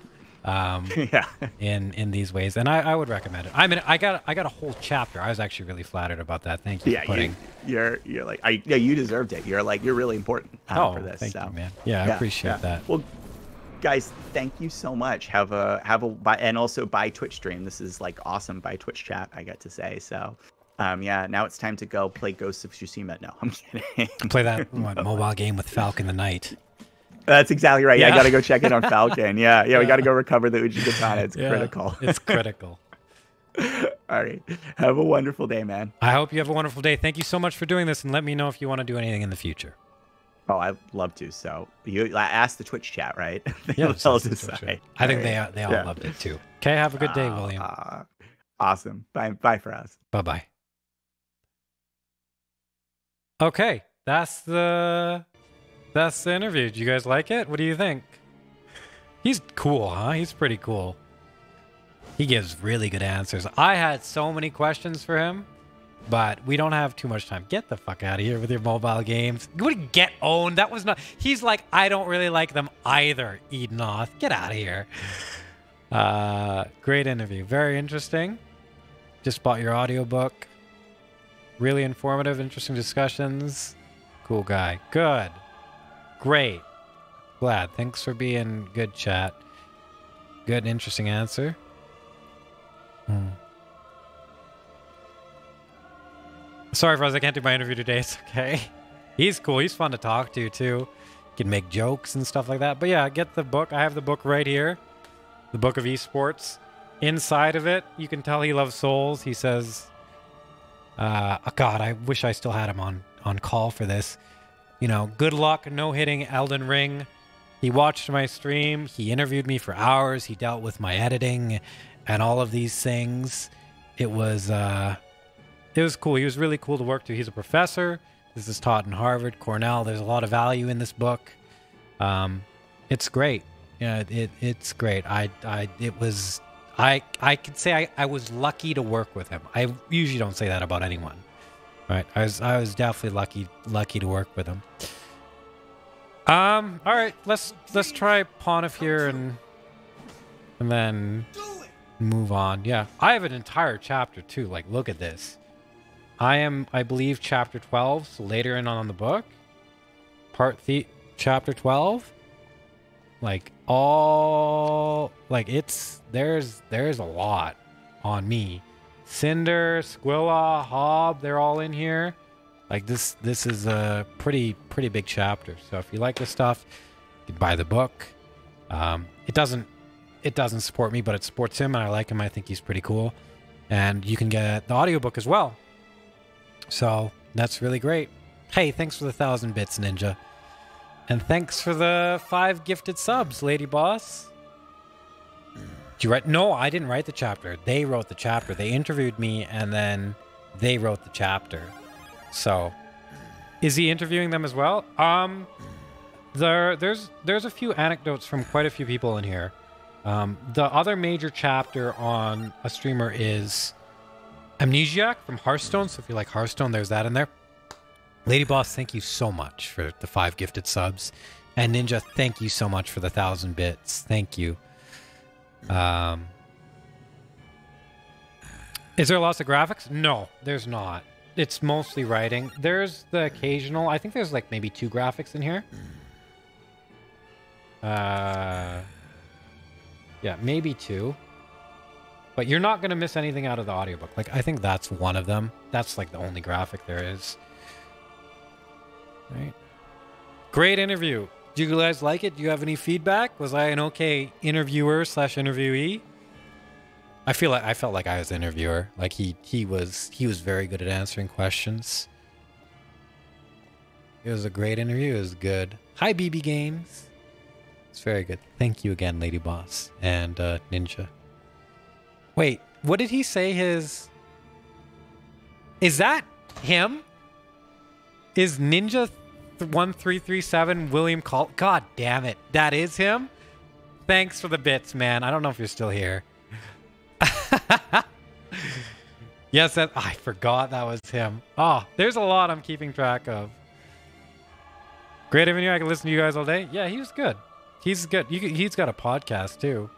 In these ways, and I would recommend it. I mean, I got a whole chapter. I was actually really flattered about that. Thank you for putting. You're like you deserved it. You're really important for this. Thank you, man. Yeah, I appreciate that. Well, guys, thank you so much. Have a and also buy Twitch stream. This is like awesome. Buy Twitch chat, I got to say. So now it's time to go play Ghosts of Tsushima. No, I'm kidding. Play that mobile game with Falcon the Knight. That's exactly right. Yeah, I got to go check it on Falcon. Yeah, we got to go recover the Uchigatana. It's critical. It's critical. All right. Have a wonderful day, man. I hope you have a wonderful day. Thank you so much for doing this, and let me know if you want to do anything in the future. Oh, I'd love to. So you asked the Twitch chat, right? Yeah, they'll decide. I think they all loved it too. Okay, have a good day, William. Awesome. Bye for us. Bye. Okay, that's the interview. Do you guys like it? What do you think? He's cool, huh? He's pretty cool. He gives really good answers. I had so many questions for him, but we don't have too much time. Get the fuck out of here with your mobile games. You would get owned. That was not... He's like, I don't really like them either, Edenoth. Get out of here. Great interview. Very interesting. Just bought your audiobook. Really informative, interesting discussions. Cool guy. Good. Great. Glad. Thanks for being good, chat. Good, interesting answer. Sorry, Froz, I can't do my interview today. It's okay. He's cool. He's fun to talk to, too. Can make jokes and stuff like that. But yeah, get the book. I have the book right here. The Book of Esports. Inside of it, you can tell he loves Souls. He says, oh God, I wish I still had him on call for this. You know, good luck, no hitting Elden Ring. He watched my stream. He interviewed me for hours. He dealt with my editing and all of these things. It was cool. He was really cool to work to. He's a professor. This is taught in Harvard, Cornell. There's a lot of value in this book. It's great. Yeah, it's great. I could say I was lucky to work with him. I usually don't say that about anyone, right? I was definitely lucky to work with him. All right, let's try Pontiff here and then move on. Yeah, I have an entire chapter too. Like, look at this. I believe chapter 12. So later on the book, chapter 12. Like there's a lot on me. Cinder, Squilla, Hob, they're all in here. Like this is a pretty big chapter. So if you like this stuff, you can buy the book. It doesn't support me, but it supports him, and I like him. I think he's pretty cool. And you can get the audiobook as well. So that's really great. Hey, thanks for the 1,000 bits, Ninja. And thanks for the 5 gifted subs, Lady Boss. Did you write? No, I didn't write the chapter. They wrote the chapter. They interviewed me, and then they wrote the chapter. So, is he interviewing them as well? There's a few anecdotes from quite a few people in here. The other major chapter on a streamer is Amnesiac from Hearthstone. So if you like Hearthstone, there's that in there. Lady Boss, thank you so much for the 5 gifted subs. And Ninja, thank you so much for the 1,000 bits. Thank you. Is there lots of graphics? No, there's not. It's mostly writing. There's the occasional... I think there's like maybe 2 graphics in here. Yeah, maybe 2. But you're not going to miss anything out of the audiobook. Like, I think that's one of them. That's like the only graphic there is. Right. Great interview. Do you guys like it? Do you have any feedback? Was I an okay interviewer / interviewee? I felt like I was the interviewer. Like he was very good at answering questions. It was a great interview. It was good. Hi, BB Games. It's very good. Thank you again, Lady Boss and Ninja. Wait, what did he say? Is that him? Is Ninja 1337 William Call? God damn it. That is him? Thanks for the bits, man. I don't know if you're still here. Yes, I forgot that was him. Oh, there's a lot I'm keeping track of. Great interview. I can listen to you guys all day. Yeah, he was good. He's good. He's got a podcast, too.